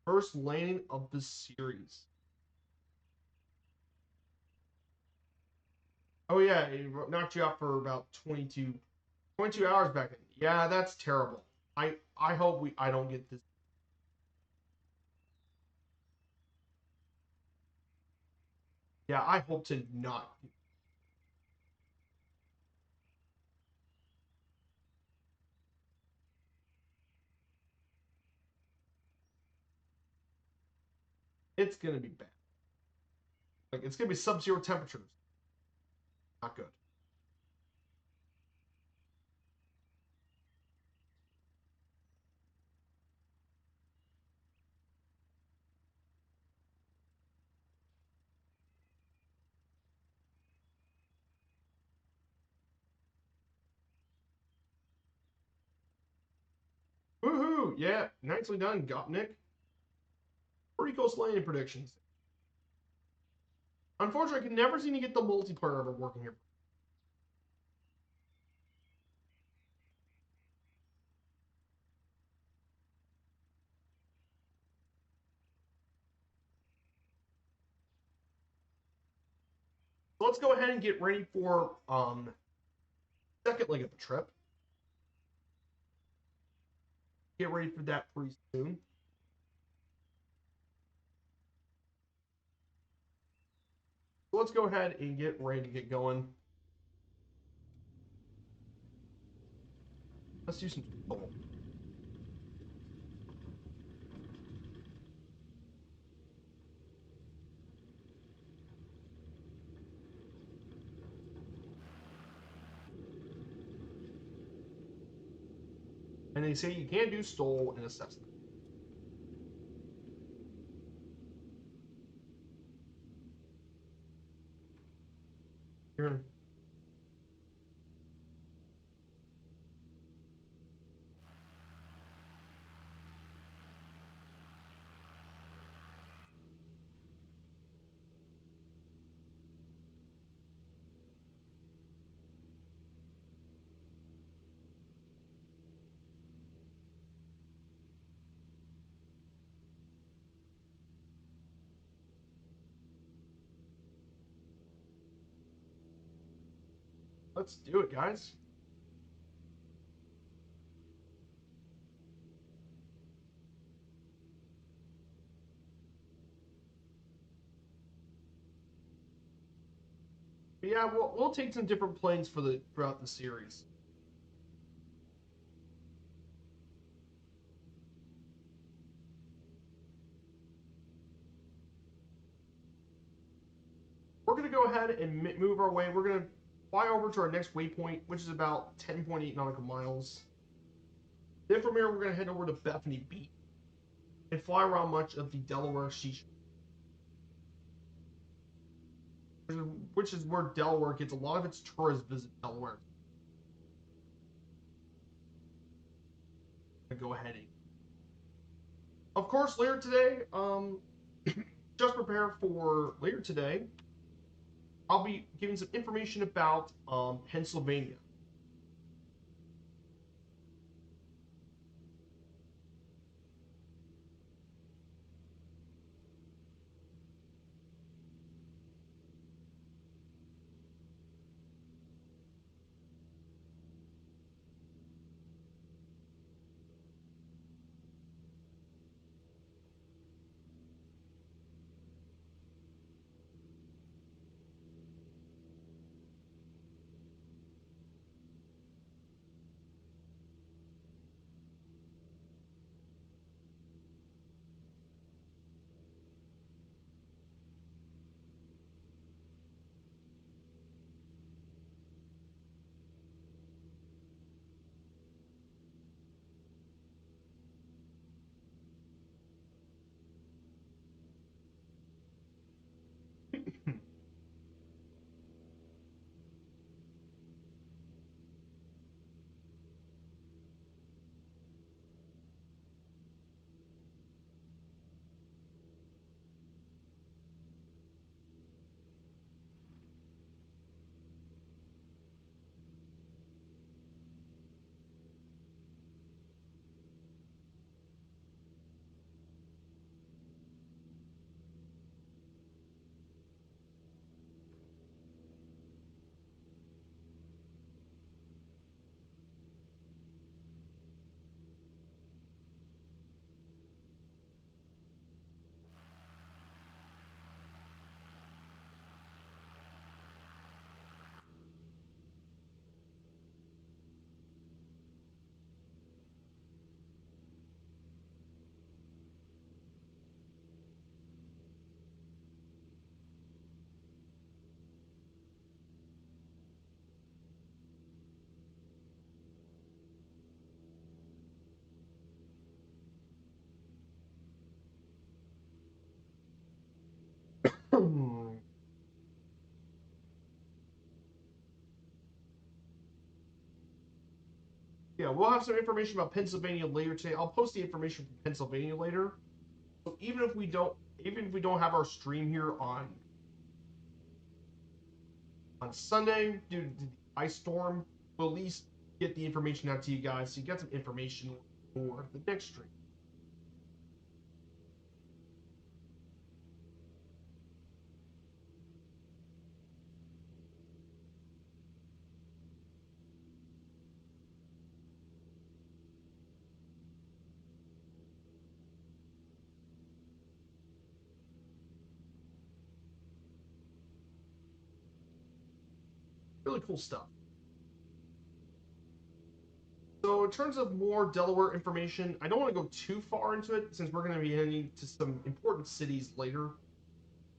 First landing of the series. Oh yeah, it knocked you out for about 22 hours back then. Yeah, that's terrible. I hope I don't get this. Yeah, I hope to not. It's gonna be bad. Like it's gonna be sub-zero temperatures. Not good. Woohoo! Yeah, nicely done, Nick. Pretty close landing predictions. Unfortunately, I can never seem to get the multiplayer ever working here. So let's go ahead and get ready for second leg of the trip. Get ready for that pretty soon. So let's go ahead and get ready to get going. Let's do some. And they say you can't do stole and assess them. Here. Let's do it, guys. But yeah, we'll take some different planes throughout the series. We're going to go ahead and move our way. We're going to fly over to our next waypoint, which is about 10.8 nautical miles. Then from here, we're going to head over to Bethany Beach and fly around much of the Delaware seashore, which is where Delaware gets a lot of its tourists visit Delaware. Go ahead and, of course, later today, just prepare for later today. I'll be giving some information about Pennsylvania. Yeah, we'll have some information about Pennsylvania later today. I'll post the information from Pennsylvania later. So even if we don't have our stream here on Sunday due to the ice storm, we'll at least get the information out to you guys so you get some information for the next stream. Really cool stuff. So in terms of more Delaware information, I don't want to go too far into it since we're going to be heading to some important cities later,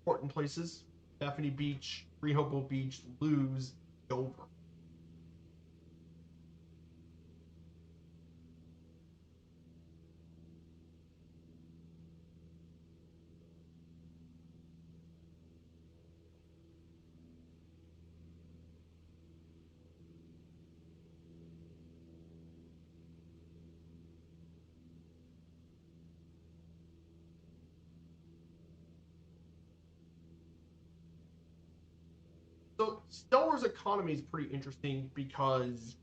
important places: Bethany Beach, Rehoboth Beach, Lewes, Dover. So Delaware's economy is pretty interesting because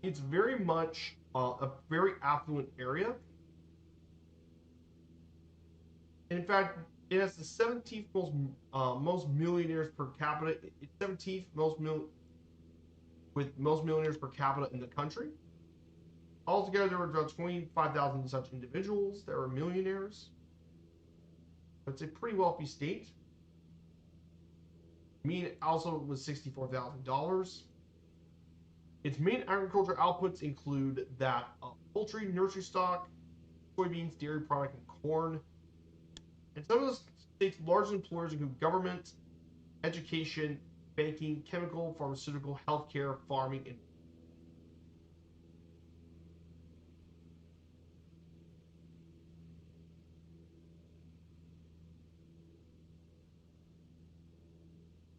it's very much a very affluent area. And in fact, it has the 17th most millionaires per capita. It's 17th with most millionaires per capita in the country. Altogether, there were about 25,000 such individuals that were millionaires. It's a pretty wealthy state. Mean also was $64,000. Its main agricultural outputs include that of poultry, nursery stock, soybeans, dairy product, and corn. And some of the state's largest employers include government, education, banking, chemical, pharmaceutical, healthcare, farming, and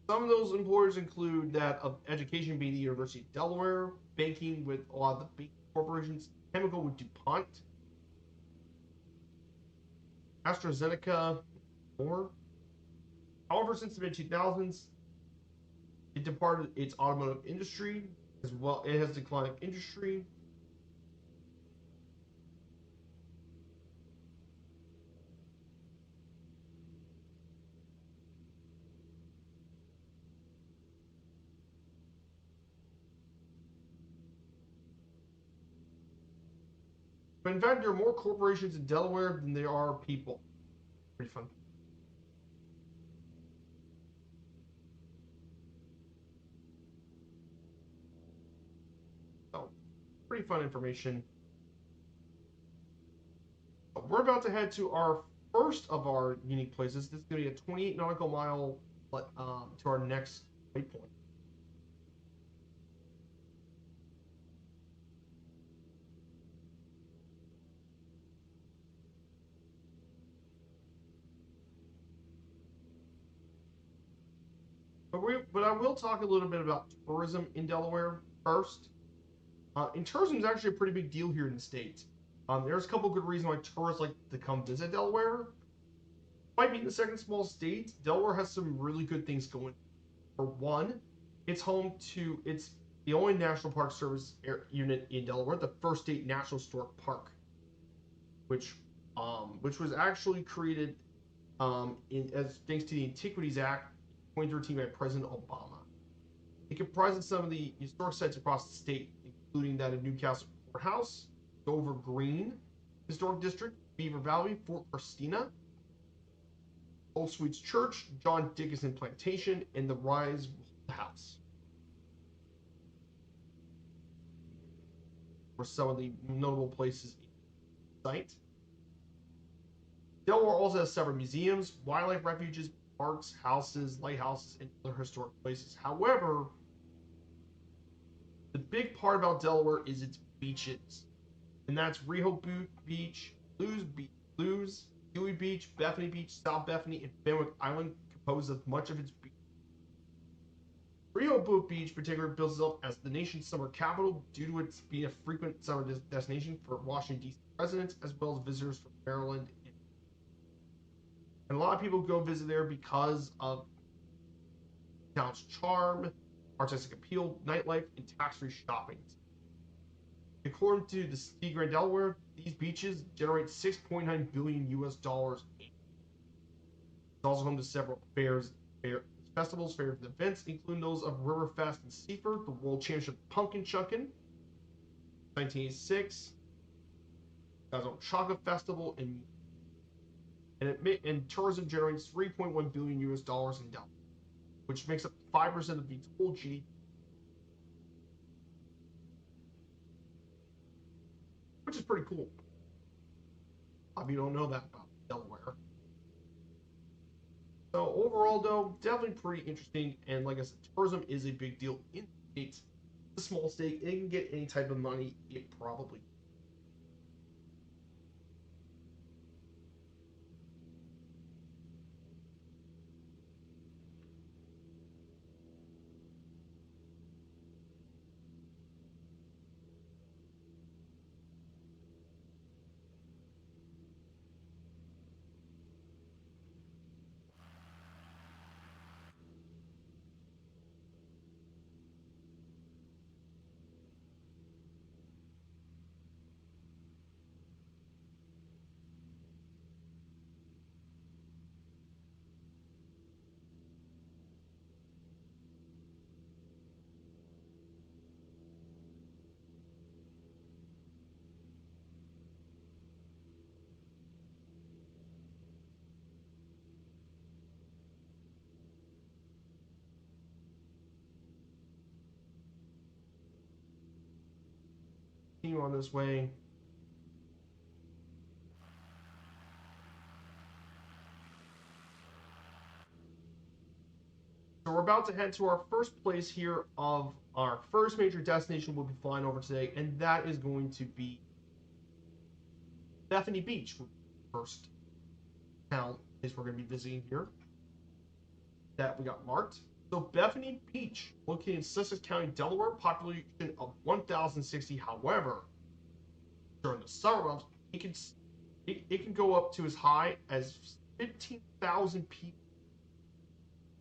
some of those employers include that of education being the University of Delaware, banking with a lot of the big corporations, chemical with DuPont, AstraZeneca, more. However, since the mid 2000s, it departed its automotive industry as well. It has declined industry. But in fact, there are more corporations in Delaware than there are people. Pretty fun. So, pretty fun information. We're about to head to our first of our unique places. This is going to be a 28 nautical mile to our next waypoint. But I will talk a little bit about tourism in Delaware first. And tourism is actually a pretty big deal here in the state. There's a couple good reasons why tourists like to come visit Delaware. Despite being the second smallest state, Delaware has some really good things going. For one, it's the only National Park Service unit in Delaware, the first state National Historic Park, which which was actually created as thanks to the Antiquities Act 2013 by President Obama. It comprises some of the historic sites across the state, including that of Newcastle Courthouse, Dover Green Historic District, Beaver Valley, Fort Christina, Old Sweets Church, John Dickinson Plantation, and the Rise House were some of the notable places in the site. Delaware also has several museums, wildlife refuges, parks, houses, lighthouses, and other historic places. However, the big part about Delaware is its beaches, and that's Rehoboth Beach, Lewes, Dewey Beach, Bethany Beach, South Bethany, and Fenwick Island compose of much of its beach. Rehoboth Beach, particularly, builds itself as the nation's summer capital due to its being a frequent summer destination for Washington, D.C. residents as well as visitors from Maryland. And a lot of people go visit there because of the town's charm, artistic appeal, nightlife, and tax-free shopping. According to the Sea Grand Delaware, these beaches generate 6.9 billion US dollars. It's also home to several festivals, fairs, and events, including those of Riverfest in Seaford, the World Championship Pumpkin Chuckin, 1986, Chocolate Festival, and tourism generates 3.1 billion US dollars in Delaware, which makes up 5% of the total GDP. Which is pretty cool. A lot of you don't know that about Delaware. So overall, though, definitely pretty interesting. And like I said, tourism is a big deal in the States. It's a small state. It can get any type of money. It probably. continue on this way. So we're about to head to our first place here of our first major destination we'll be flying over today, and that is going to be Bethany Beach. First town is we're going to be visiting here that we got marked. So Bethany Beach, located in Sussex County, Delaware, population of 1,060. However, during the summer months, it can go up to as high as 15,000 people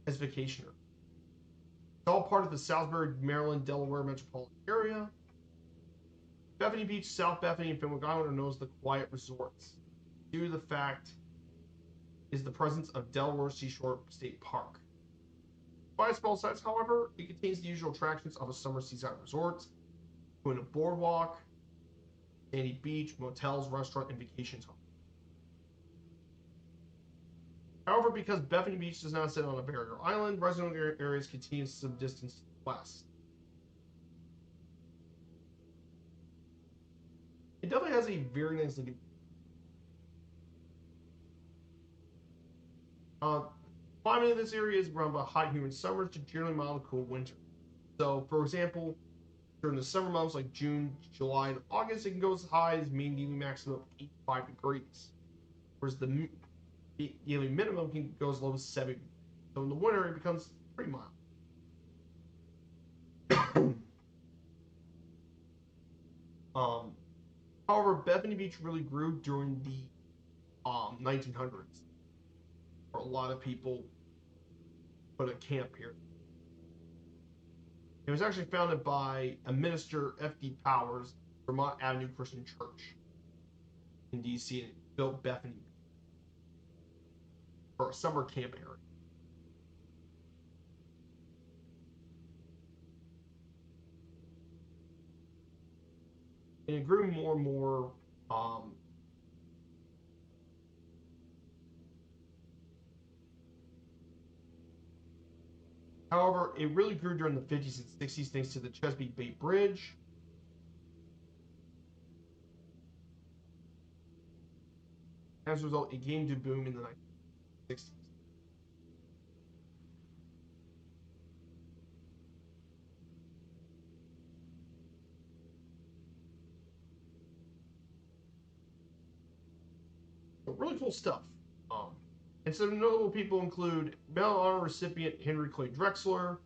as vacationers. It's all part of the Salisbury, Maryland, Delaware metropolitan area. Bethany Beach, South Bethany, and Fenwick Island are known as the quiet resorts due to the fact is the presence of Delaware Seashore State Park. By its small size, however, it contains the usual attractions of a summer seaside resort, including a boardwalk, sandy beach, motels, restaurant, and vacation homes. However, because Bethany Beach does not sit on a barrier island, residential areas continue some distance to the west. It definitely has a very nice looking. Climate in this area is around by hot, humid summers to generally mild, cool winter. So, for example, during the summer months like June, July, and August, it can go as high as mean daily maximum of 85 degrees, whereas the daily minimum can go as low as 70. So in the winter, it becomes pretty mild. However, Bethany Beach really grew during the 1900s, where a lot of people put a camp here. It was actually founded by a minister, F.D. Powers, Vermont Avenue Christian Church in D.C., and it built Bethany for a summer camp area. And it grew more and more. However, it really grew during the 50s and 60s thanks to the Chesapeake Bay Bridge. As a result, it came to boom in the 1960s. So really cool stuff. And some notable people include Medal of Honor recipient Henry Clay Drexler,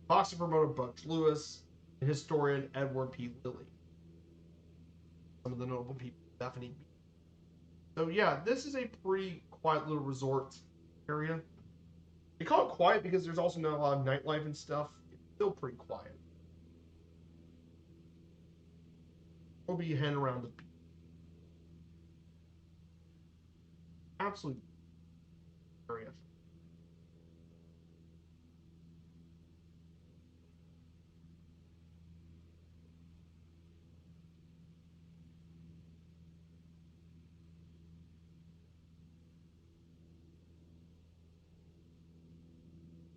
boxing promoter Butch Lewis, and historian Edward P. Lilly. Some of the notable people, Bethany Beach. So yeah, this is a pretty quiet little resort area. They call it quiet because there's also not a lot of nightlife and stuff. It's still pretty quiet. We'll be heading around the beach. Absolutely area.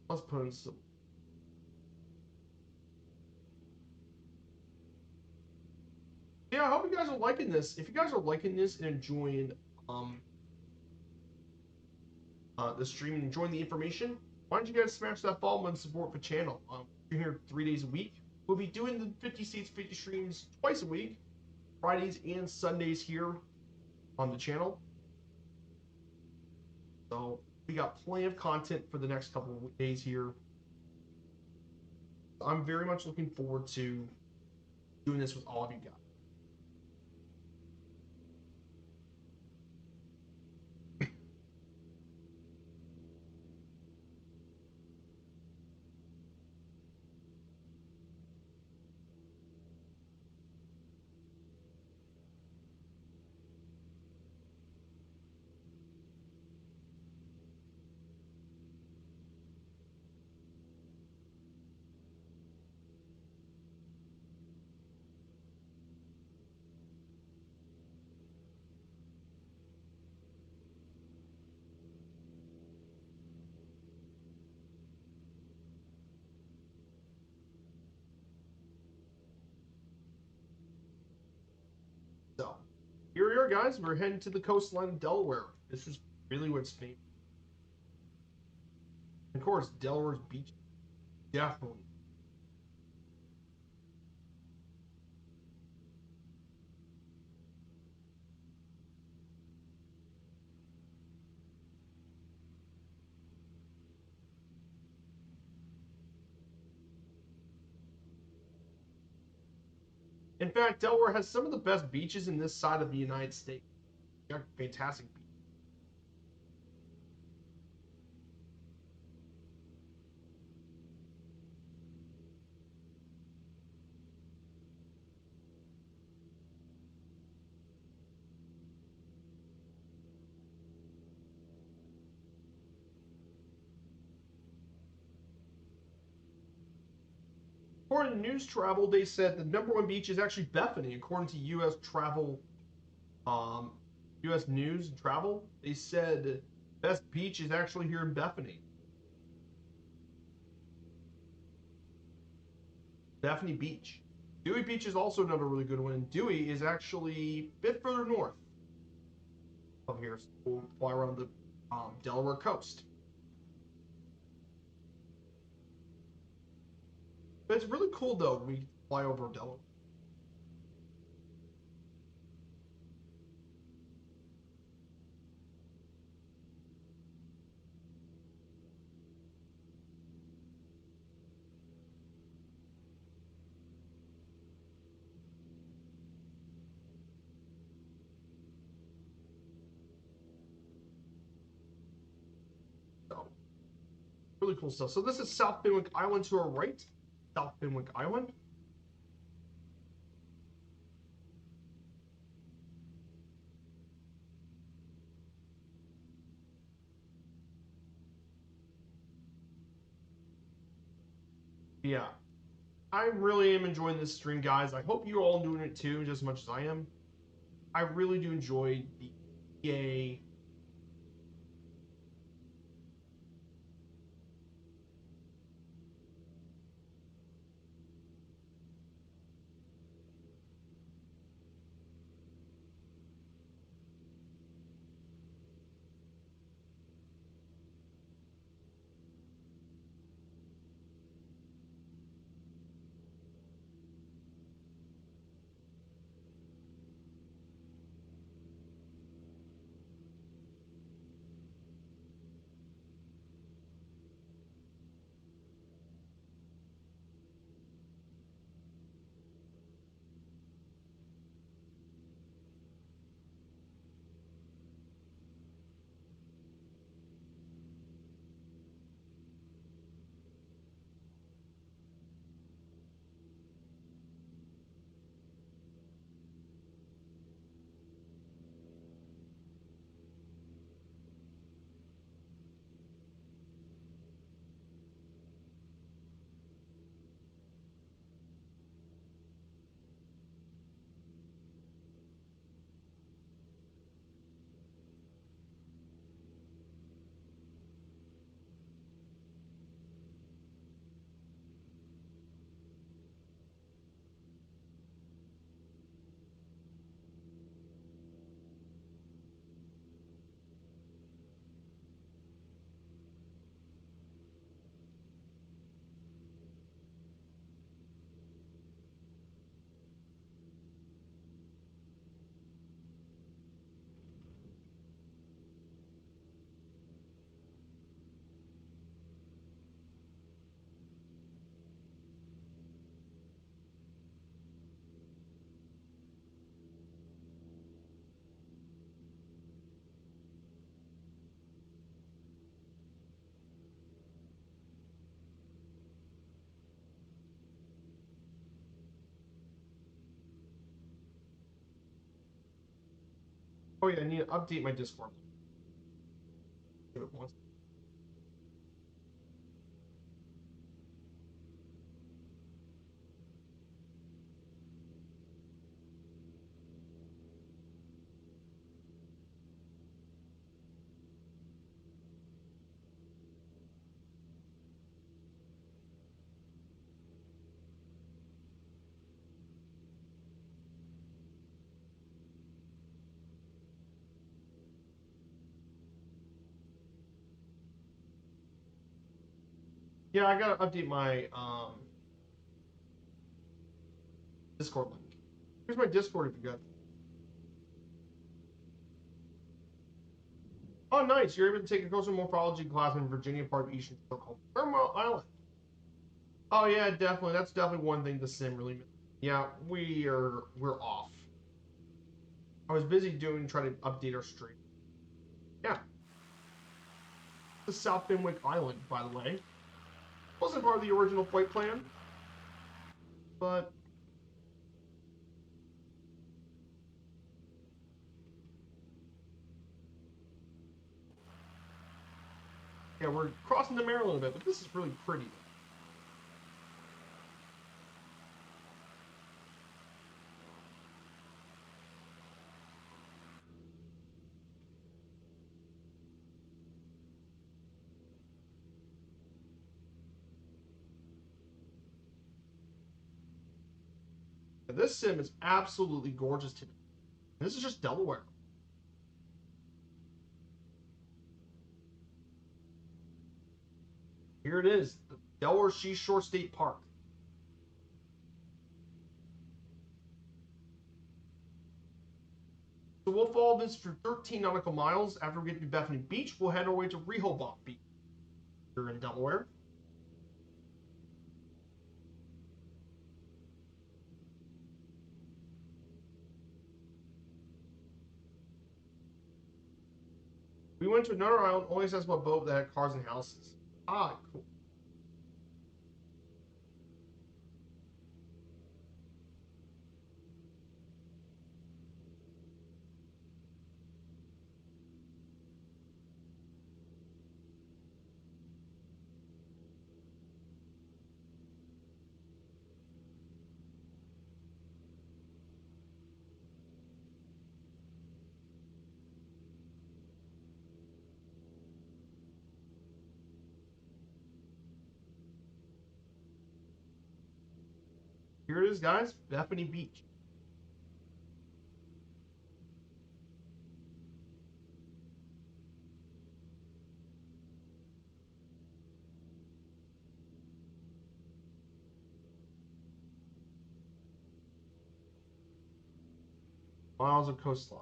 Let's put in some. Yeah, I hope you guys are liking this. If you guys are liking this and enjoying the stream and enjoying the information, why don't you guys smash that follow and support the channel? We're here 3 days a week. We'll be doing the 50 States 50 streams twice a week, Fridays and Sundays here on the channel. So we got plenty of content for the next couple of days here. I'm very much looking forward to doing this with all of you guys. Delaware, guys. We're heading to the coastline of Delaware. This is really what's famous. Of course, Delaware's beach, definitely. In fact, Delaware has some of the best beaches in this side of the United States. They're fantastic beaches. According to News Travel, they said the number one beach is actually Bethany. According to U.S. Travel, um, U.S. News and Travel, they said best beach is actually here in Bethany. Bethany Beach. Dewey Beach is also another really good one. Dewey is actually a bit further north of here, so we'll fly around the Delaware coast. But it's really cool though. We fly over Delaware. So really cool stuff. So this is South Fenwick Island to our right. South Fenwick Island. Yeah, I really am enjoying this stream, guys. I hope you're all doing it too, just as much as I am. I really do enjoy the EA. Oh yeah, I need to update my Discord. Give it once. Yeah, I gotta update my Discord link. Here's my Discord if you got. Oh, nice! You're able to take a coastal morphology class in Virginia, part of Eastern Shore called Thermal Island. Oh yeah, definitely. That's definitely one thing the sim really. Yeah, we're off. I was busy trying to update our stream. Yeah, the South Fenwick Island, by the way, wasn't part of the original flight plan, but yeah, we're crossing the Maryland a bit, but this is really pretty. And this sim is absolutely gorgeous to me. This is just Delaware. Here it is, the Delaware Seashore State Park. So we'll follow this for 13 nautical miles. After we get to Bethany Beach, we'll head our way to Rehoboth Beach here in Delaware. We went to another island only accessible by boat that had cars and houses. Ah, cool. Here it is, guys, Bethany Beach. Miles of coastline.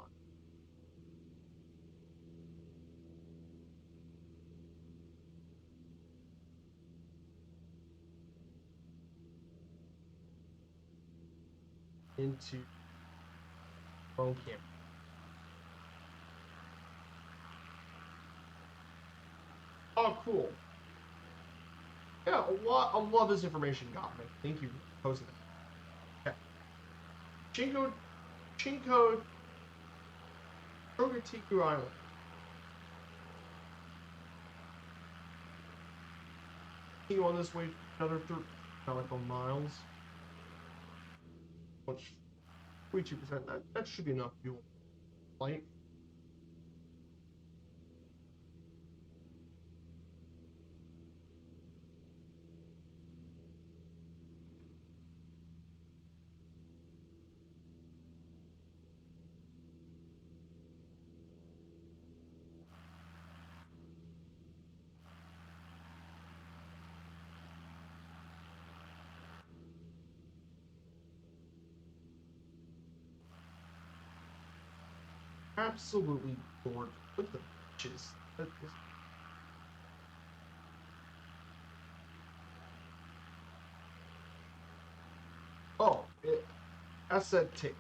Into phone camp. Oh, cool. Yeah, a lot of this information got me. Thank you for posting it. Okay. Chinko, Chogatiku Island. Continue on this way another 13 nautical miles. Which 42%. That should be enough fuel. Flight. Absolutely bored with the beaches. Oh,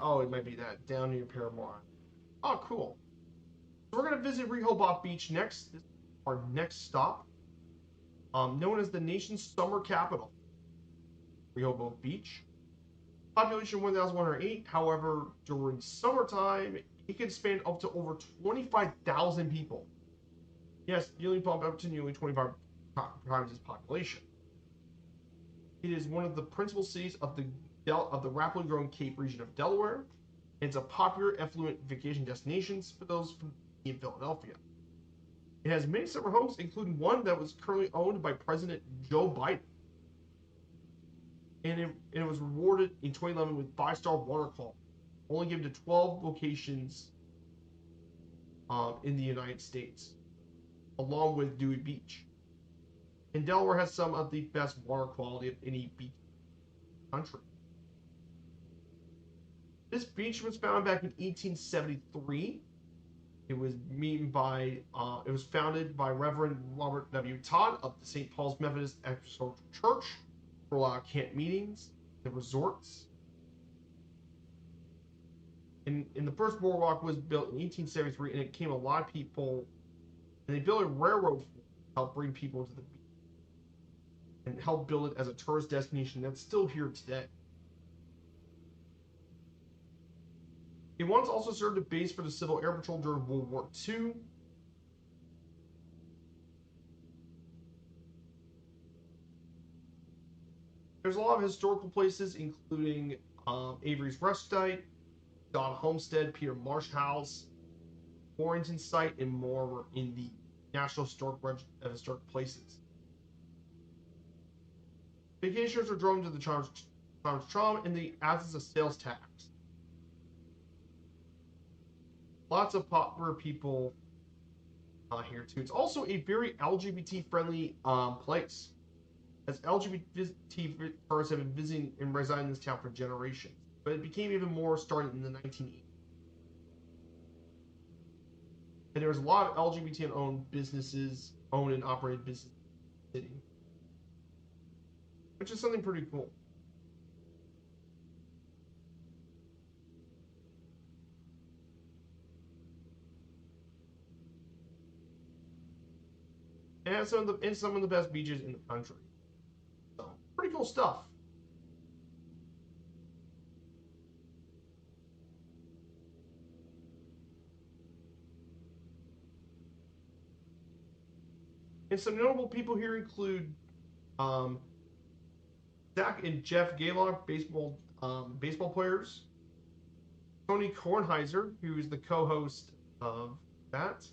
oh, it might be that down near Paramore. Oh, cool. So we're gonna visit Rehoboth Beach next. This is our next stop, known as the nation's summer capital, Rehoboth Beach. Population 1,108. However, during summertime, it can span up to over 25,000 people. Yes, nearly bump up to nearly 25 times its population. It is one of the principal cities of the rapidly growing Cape region of Delaware. It's a popular, affluent vacation destination for those from Philadelphia. It has many summer homes, including one that was currently owned by President Joe Biden. And it was rewarded in 2011 with 5-star water quality, only given to 12 locations in the United States, along with Dewey Beach. And Delaware has some of the best water quality of any beach in the country. This beach was founded back in 1873. It was it was founded by Reverend Robert W. Todd of the St. Paul's Methodist Episcopal Church for a lot of camp meetings, the resorts. And the first boardwalk was built in 1873, and it came a lot of people, and they built a railroad to help bring people to the beach and help build it as a tourist destination that's still here today. It once also served a base for the Civil Air Patrol during World War II. There's a lot of historical places, including Avery's Rest Site, Don Homestead, Peter Marsh House, Warrington Site, and more were in the National Historic Places. Vacationers are drawn to the charm, and the absence of sales tax. Lots of popular people here too. It's also a very LGBT-friendly place, as LGBT tourists have been visiting and residing in this town for generations. But it became even more starting in the 1980s. And there was a lot of LGBT-owned businesses, owned and operated businesses in the city, which is something pretty cool. And some of the best beaches in the country. So, pretty cool stuff. And some notable people here include Zach and Jeff Gaylock, baseball players. Tony Kornheiser, who is the co-host of that.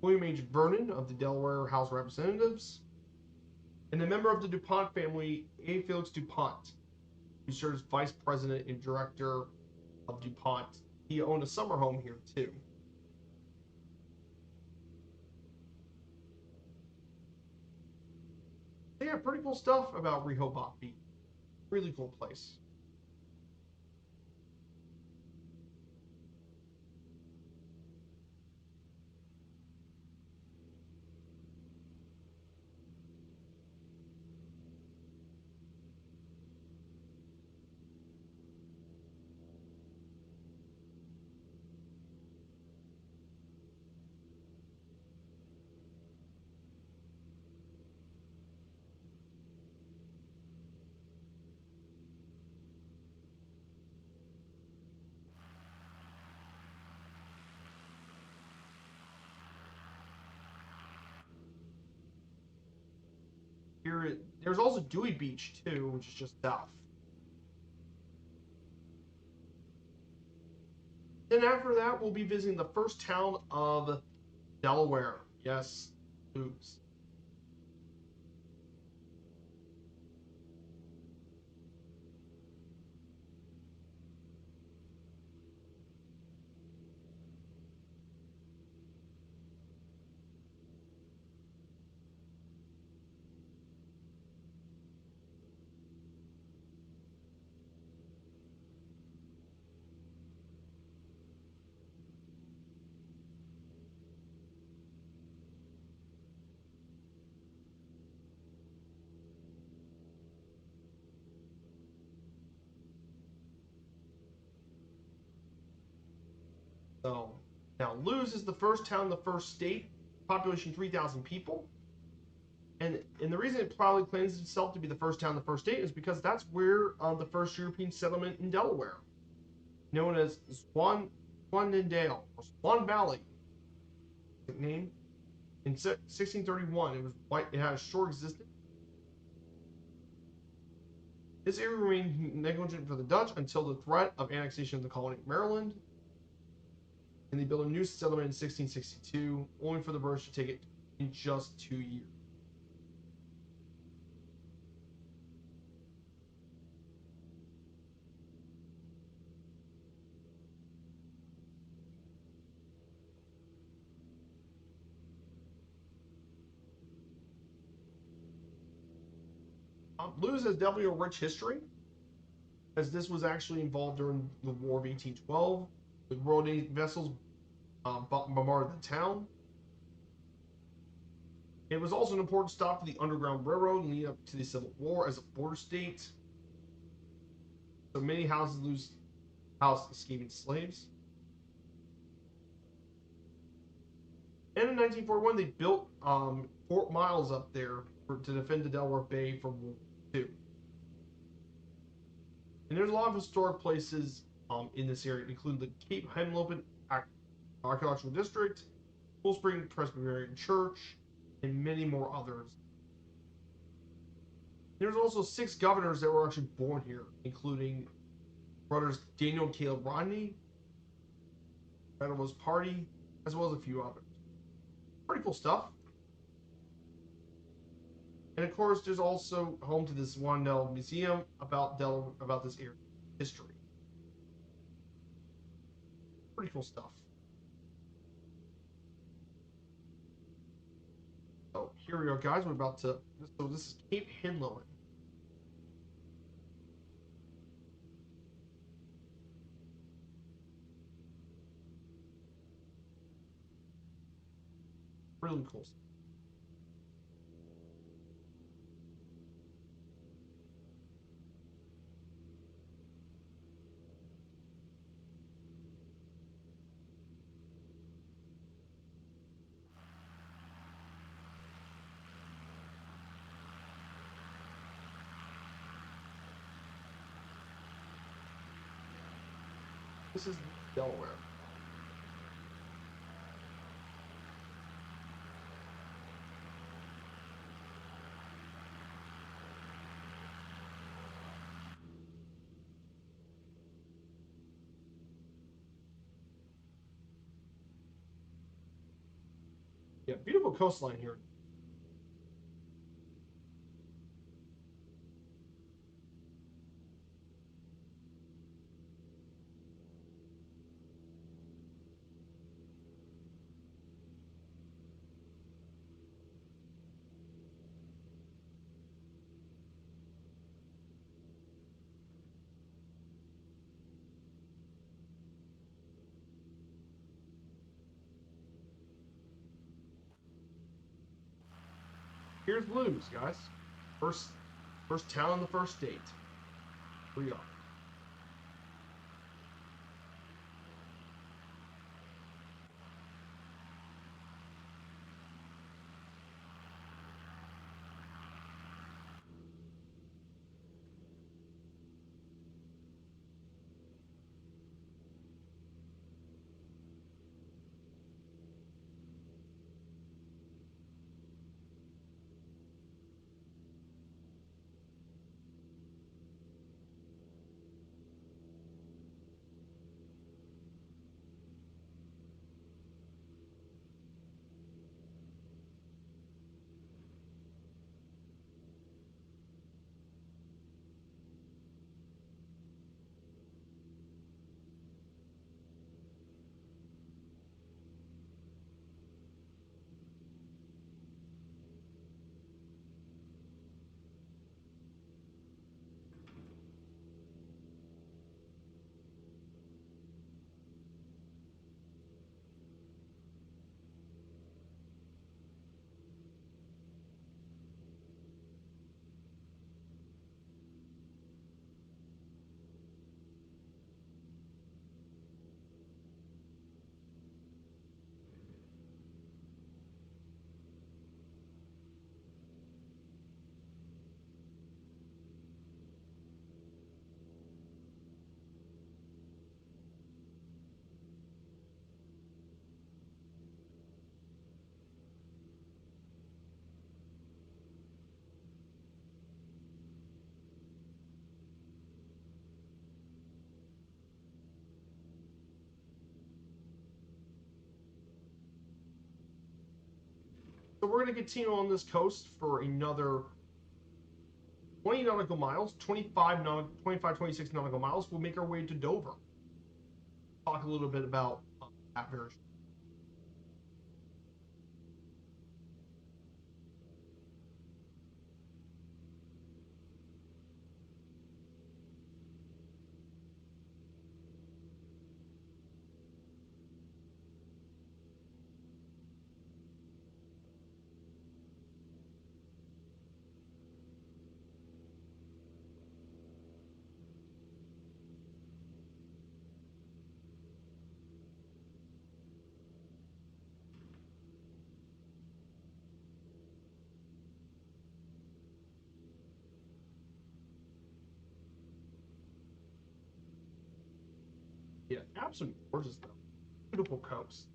William H. Vernon of the Delaware House of Representatives. And a member of the DuPont family, A. Felix DuPont, who serves vice president and director of DuPont. He owned a summer home here, too. So yeah, pretty cool stuff about Rehoboth Beach. Really cool place. There's also Dewey Beach, too, which is just south. Then after that, we'll be visiting the first town of Delaware. Yes, oops. So now Lewes is the first town in the first state, population 3,000 people. And the reason it probably claims itself to be the first town in the first state is because that's where the first European settlement in Delaware, known as Swannendale or Swan Valley, name in 1631. It was white. It had a short existence. This area remained negligent for the Dutch until the threat of annexation of the colony of Maryland, and they built a new settlement in 1662, only for the British to take it in just 2 years. Lewis has definitely a rich history, as this was actually involved during the War of 1812. The Royal Navy vessels bombarded the town. It was also an important stop for the Underground Railroad leading up to the Civil War as a border state. So many houses lose house escaping slaves. And in 1941, they built Fort Miles up there to defend the Delaware Bay from World War II. And there's a lot of historic places in this area, including the Cape Henlopen Archaeological District, Cool Spring Presbyterian Church, and many more others. There's also 6 governors that were actually born here, including brothers Daniel and Caleb Rodney, Federalist Party, as well as a few others. Pretty cool stuff. And of course, there's also home to this Wandell Museum about this area history. Pretty cool stuff. So here we go, guys. We're about to. So this is Cape Henlopen. Really cool stuff. This is Delaware. Yeah, beautiful coastline here. Here's Blues, guys. First town in the first state. Here we go. So we're going to continue on this coast for another 20 nautical miles, 26 nautical miles. We'll make our way to Dover. Talk a little bit about that version. Absolutely gorgeous, though. Beautiful coast.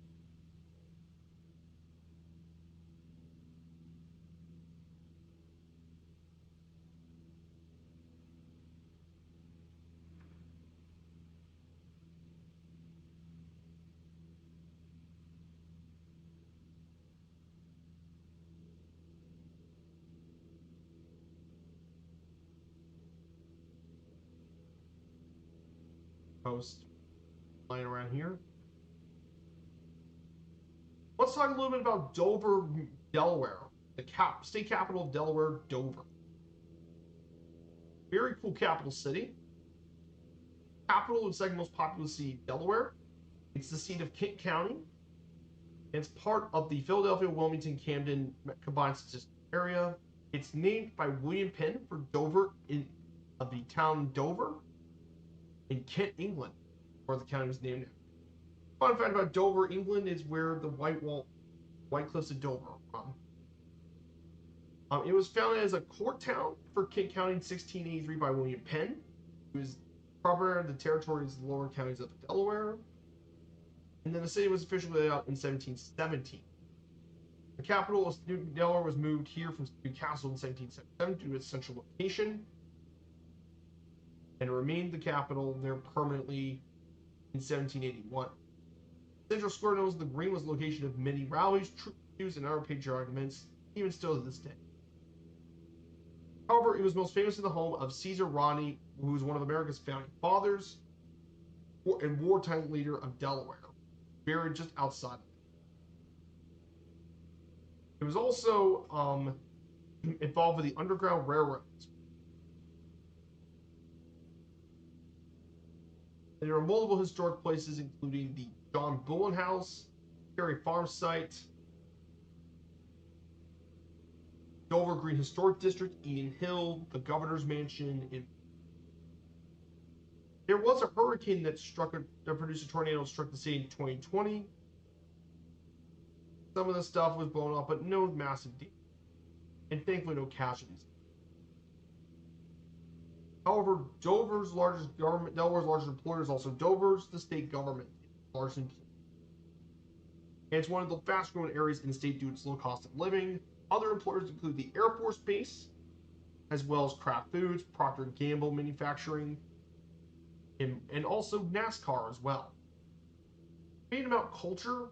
Coast lying around here. Let's talk a little bit about Dover, Delaware. The state capital of Delaware, Dover. Very cool capital city. Capital and second most populous city, Delaware. It's the seat of Kent County. It's part of the Philadelphia, Wilmington, Camden combined statistical area. It's named by William Penn for Dover of the town Dover in Kent, England, where the county was named. Fun fact about Dover, England, is where the White Cliffs of Dover are from. It was founded as a court town for Kent County in 1683 by William Penn, who was governor of the territories of the lower counties of Delaware. And then the city was officially laid out in 1717. The capital of Delaware was moved here from Newcastle in 1777 due to its central location, and remained the capital there permanently in 1781. Central Square, known as the Green, was the location of many rallies, tributes, and other patriotic events, even still to this day. However, it was most famously the home of Caesar Rodney, who was one of America's founding fathers and wartime leader of Delaware, buried just outside of it. It was also involved with the Underground Railroads. There are multiple historic places, including the John Bullen House, Perry Farm Site, Dover Green Historic District, Eden Hill, the Governor's Mansion. There was a hurricane that produced a tornado that struck the city in 2020. Some of the stuff was blown up, but no massive damage, and thankfully no casualties. However, Delaware's largest employer is also Dover's, the state government, largest employer. And it's one of the fast-growing areas in the state due to its low cost of living. Other employers include the Air Force Base, as well as Kraft Foods, Procter & Gamble Manufacturing, and also NASCAR as well. Speaking about culture,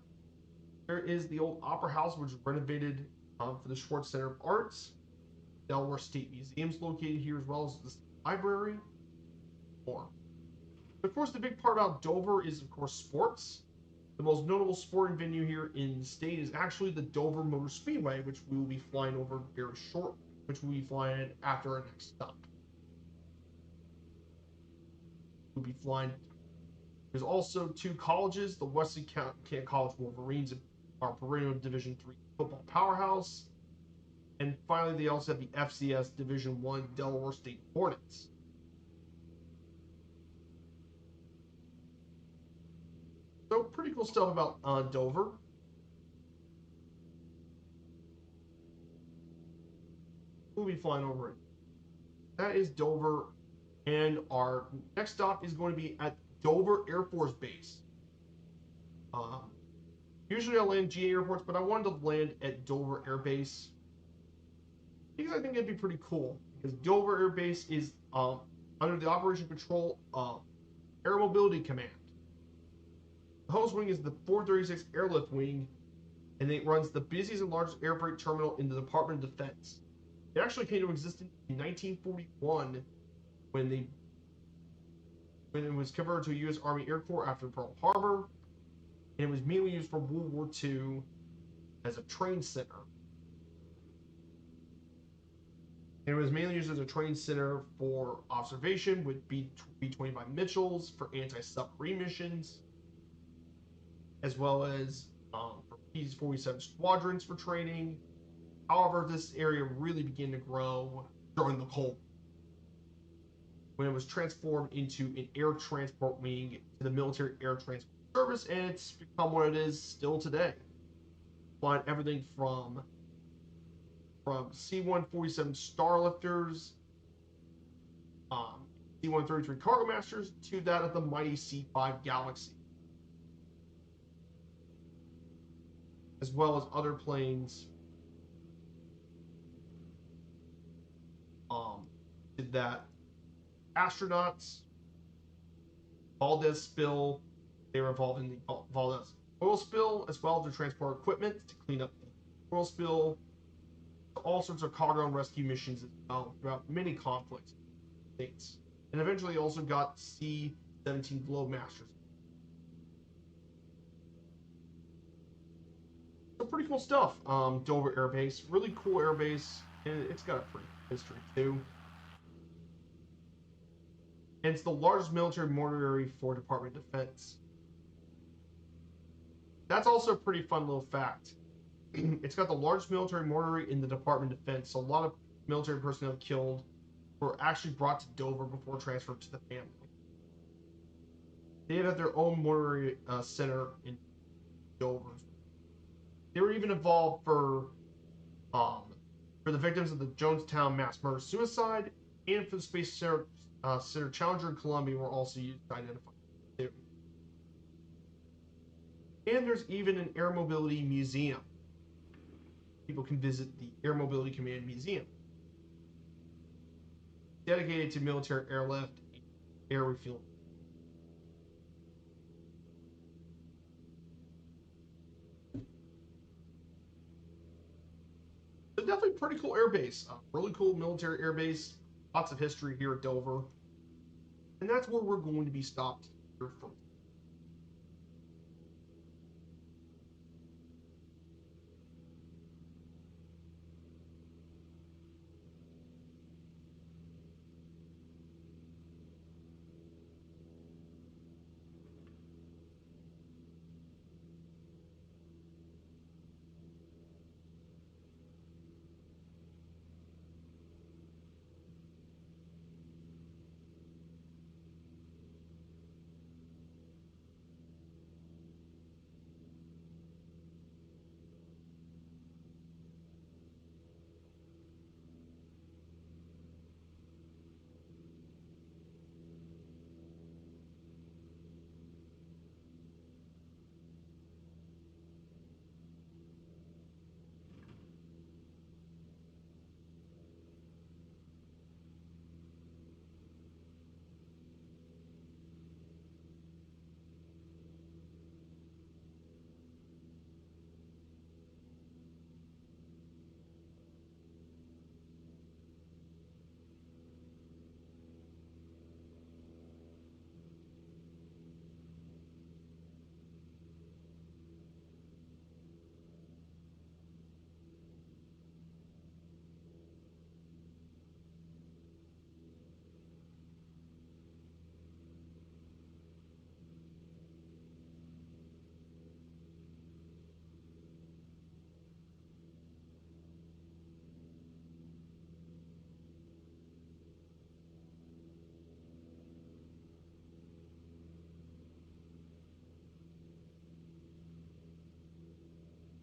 there is the old Opera House, which was renovated for the Schwartz Center of Arts. Delaware State Museum is located here, as well as the library. More. Of course, the big part about Dover is, of course, sports. The most notable sporting venue here in the state is actually the Dover Motor Speedway, which we will be flying over very shortly, which we'll be flying after our next stop. We'll be flying. There's also two colleges, the Wesley Kent College Wolverines, our perennial Division III football powerhouse. And finally, they also have the FCS Division I Delaware State Hornets. So pretty cool stuff about Dover. We'll be flying over it. That is Dover, and our next stop is going to be at Dover Air Force Base. Usually I land GA airports, but I wanted to land at Dover Air Base because I think it'd be pretty cool. Because Dover Air Base is under the Operation Control Air Mobility Command. The host wing is the 436 Airlift Wing, and it runs the busiest and largest air freight terminal in the Department of Defense. It actually came to existence in 1941 when it was converted to a U.S. Army Air Corps after Pearl Harbor, and it was mainly used for World War II as a train center. And it was mainly used as a train center for observation with B-25 Mitchells for anti-submarine missions, as well as for P-47 squadrons for training. However, this area really began to grow during the Cold War, when it was transformed into an air transport wing to the Military Air Transport Service, and it's become what it is still today. Flying everything from C-147 Starlifters, C-133 Cargo Masters, to that of the mighty C-5 Galaxy. as well as other planes did that. Astronauts, Valdez spill, they were involved in the Valdez oil spill, as well as to transport equipment to clean up the oil spill, all sorts of cargo and rescue missions as well throughout many conflicts in the states. And eventually also got C-17 Globemasters. So pretty cool stuff. Dover Air Base, really cool air base, and it's got a pretty history too. And it's the largest military mortuary for Department of Defense. That's also a pretty fun little fact. It's got the largest military mortuary in the Department of Defense, so a lot of military personnel killed were actually brought to Dover before transferred to the family. They had their own mortuary center in Dover. They were even involved for the victims of the Jonestown mass murder suicide, and for the Space Center Challenger in Columbia were also used to identify them. And there's even an air mobility museum. People can visit the Air Mobility Command Museum, dedicated to military airlift and air refueling. So definitely pretty cool air base. Really cool military air base. Lots of history here at Dover. And that's where we're going to be stopped here first.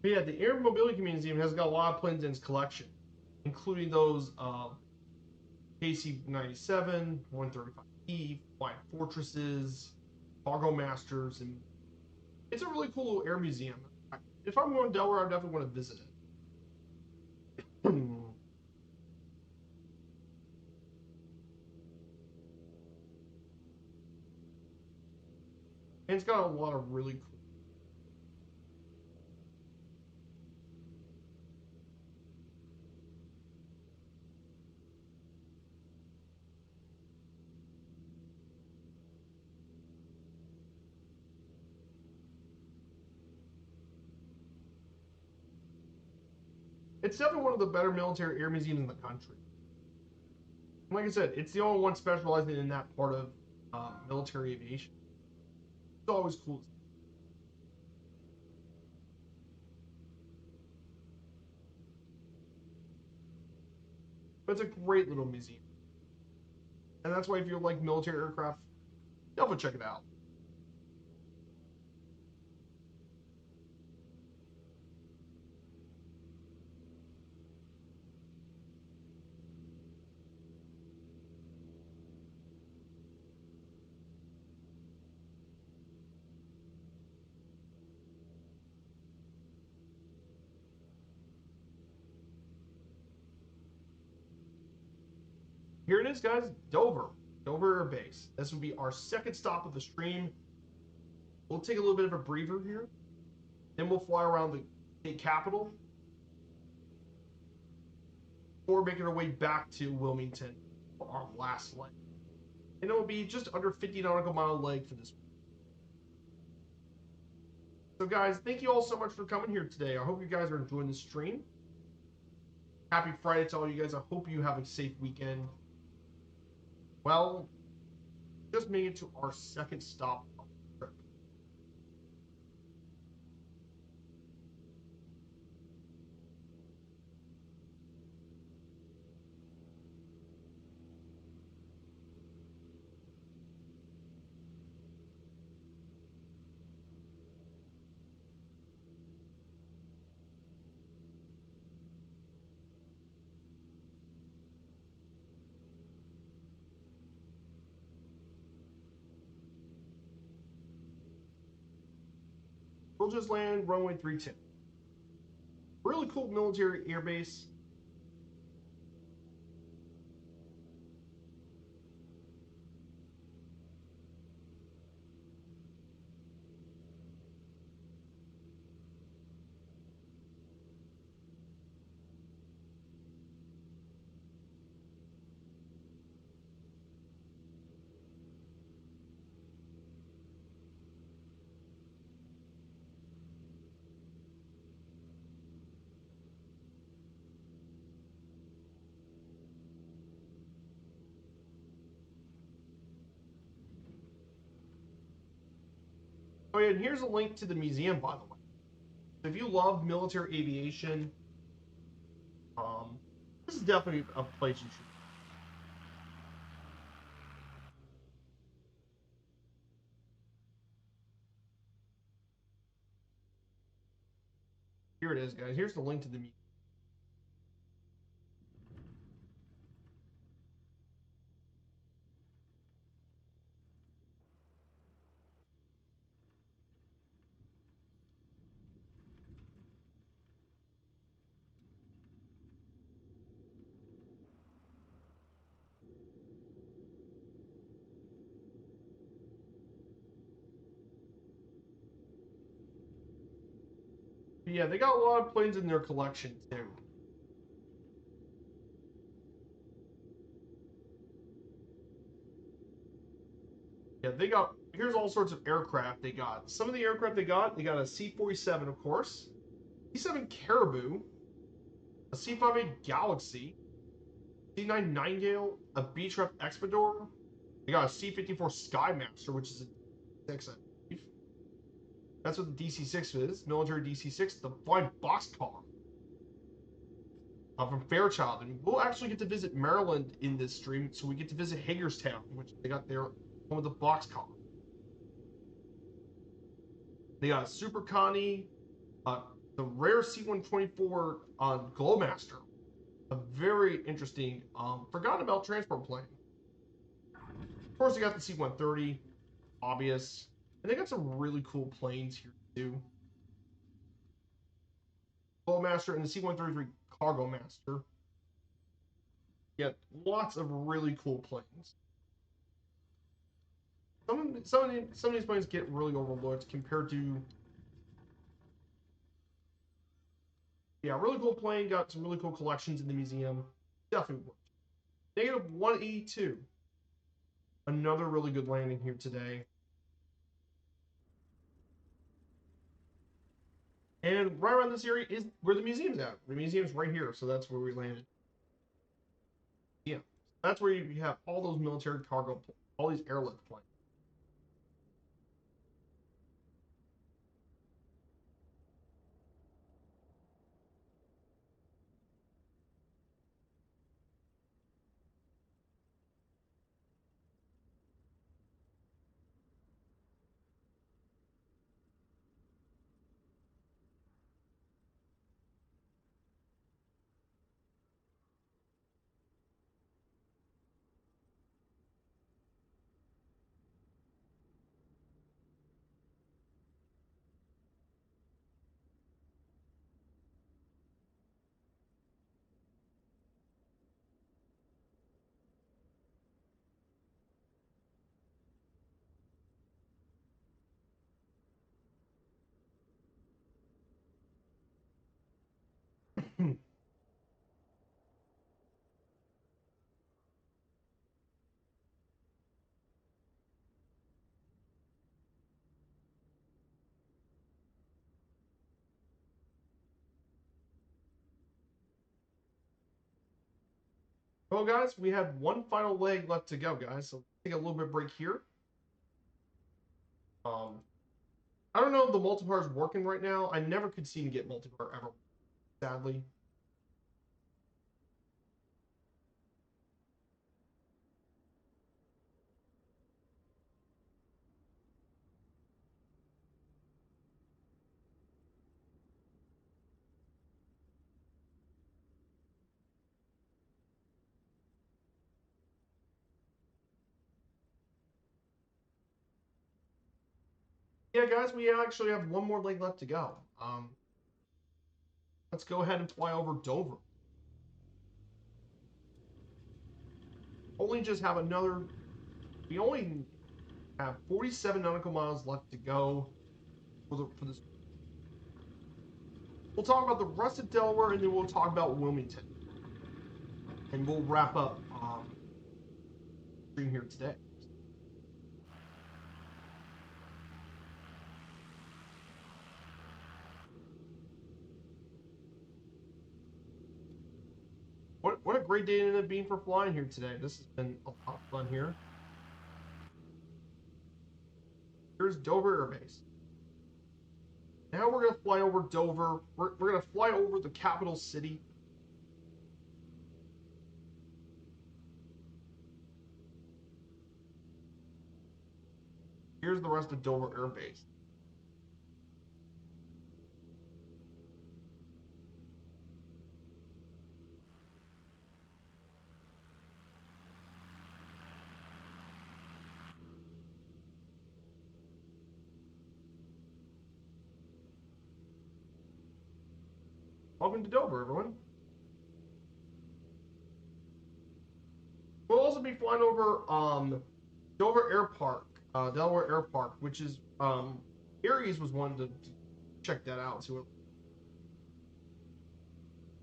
But yeah, the Air Mobility Museum has got a lot of planes in its collection, including those KC-97, 135E, Flying Fortresses, Cargo Masters, and it's a really cool little air museum. If I'm going to Delaware, I definitely want to visit it. And it's got a lot of really cool. It's definitely one of the better military air museums in the country. And like I said, it's the only one specializing in that part of military aviation. It's always cool. But it's a great little museum. And that's why if you like military aircraft, definitely check it out. Here it is, guys. Dover Air Base. This will be our second stop of the stream. We'll take a little bit of a breather here. Then we'll fly around the state capital before making our way back to Wilmington for our last leg. And it will be just under 50 nautical mile leg for this one. So guys, thank you all so much for coming here today. I hope you guys are enjoying the stream. Happy Friday to all you guys. I hope you have a safe weekend. Well, just made it to our second stop of the trip. We'll just land runway 32. Really cool military airbase. Oh yeah, and here's a link to the museum, by the way. So if you love military aviation, this is definitely a place you should. Here it is, guys. Here's the link to the museum. But yeah, they got a lot of planes in their collection too. Yeah, they got, here's all sorts of aircraft they got. Some of the aircraft they got a C-47, of course, C-7 Caribou, a C-58 Galaxy, C-9 Nightingale, a Beechcraft Expedor. They got a C-54 Skymaster, which is a 6, I believe. That's what the DC-6 is, military DC-6, the flying boxcar from Fairchild. And we'll actually get to visit Maryland in this stream, so we get to visit Hagerstown, which they got their one with the boxcar. They got a Super Connie, the rare C-124 Glowmaster, a very interesting, forgotten about transport plane. Of course, they got the C-130, obvious, and they got some really cool planes here too. Glowmaster and the C-133 Cargo Master. Yeah, lots of really cool planes. Some of these planes get really overlooked compared to. Yeah, really cool plane. Got some really cool collections in the museum. Definitely worth. Negative 182. Another really good landing here today. And right around this area is where the museum's at. The museum's right here, so that's where we landed. Yeah, that's where you have all those military cargo, all these airlift planes. Well, guys, we have one final leg left to go, guys. So take a little bit of break here. I don't know if the multiplier is working right now. I never could seem to get multiplier ever, sadly. Yeah, guys, we actually have one more leg left to go. Let's go ahead and fly over Dover. Only just have another. We only have 47 nautical miles left to go for this. We'll talk about the rest of Delaware, and then we'll talk about Wilmington, and we'll wrap up stream here today. What a great day it ended up being for flying here today. This has been a lot of fun here. Here's Dover Air Base. Now we're going to fly over Dover. We're going to fly over the capital city. Here's the rest of Dover Air Base. Welcome to Dover, everyone. We'll also be flying over Dover Air Park, Delaware Air Park, which is Aries was wanting to check that out. So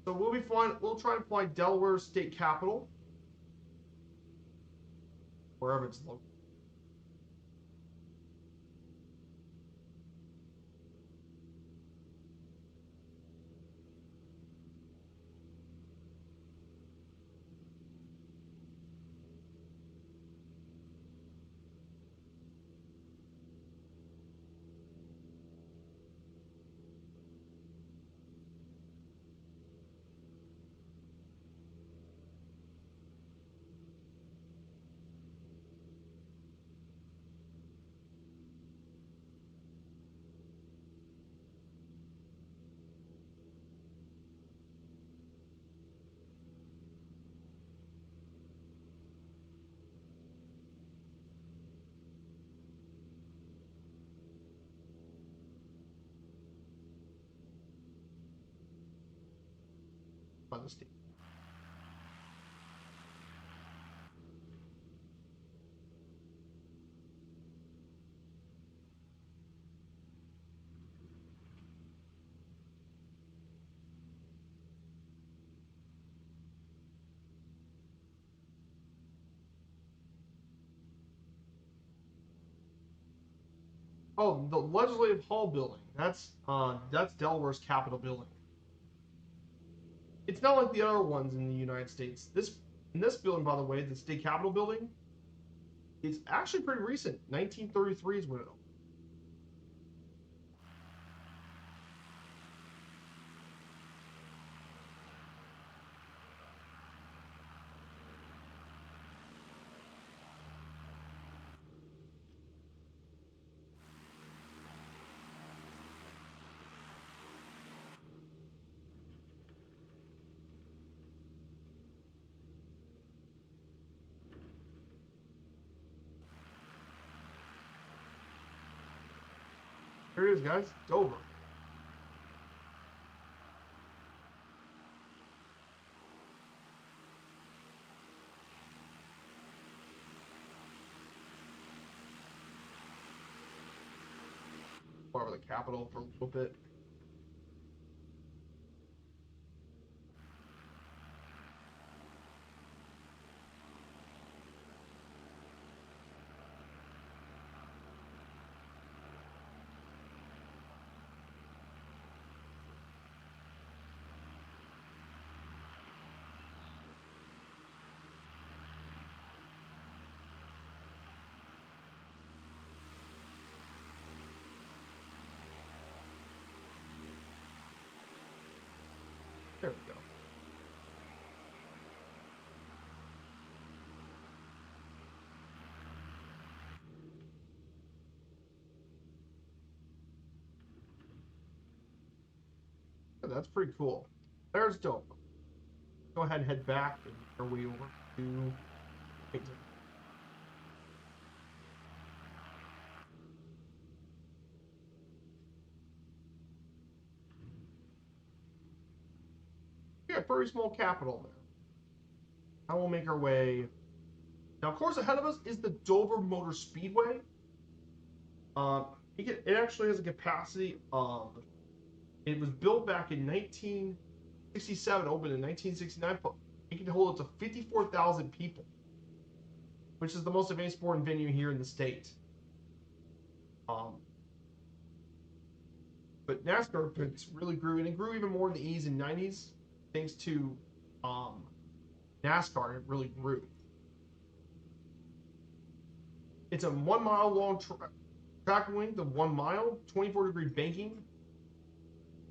we'll be flying. We'll try and fly Delaware State Capitol, wherever it's located. By the state. Oh, the Legislative Hall building. That's Delaware's Capitol building. It's not like the other ones in the United States. This building, by the way, the state capitol building, is actually pretty recent. 1933 is when it opened. Here it is, guys. Dover. Over the Capitol for a little bit. There we go. Yeah, that's pretty cool. There's dope. Go ahead and head back and make our way over to. Yeah, pretty small capital there. Now we'll make our way. Now, of course, ahead of us is the Dover Motor Speedway. It actually has a capacity of. It was built back in 1967, opened in 1969. It can hold up to 54,000 people, which is the most advanced sporting venue here in the state. But NASCAR really grew, and it grew even more in the 80s and 90s, thanks to NASCAR. It really grew. It's a 1 mile long track length of 1 mile, 24-degree banking,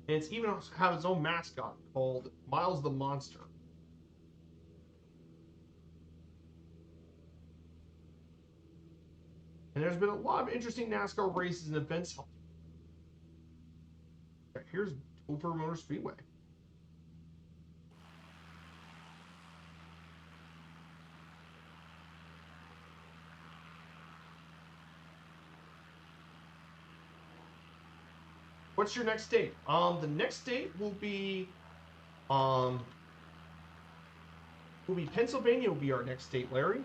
and it's even have its own mascot called Miles the Monster. And there's been a lot of interesting NASCAR races and events. Here's Dover Motor Speedway. What's your next date? The next date will be Pennsylvania will be our next date, Larry.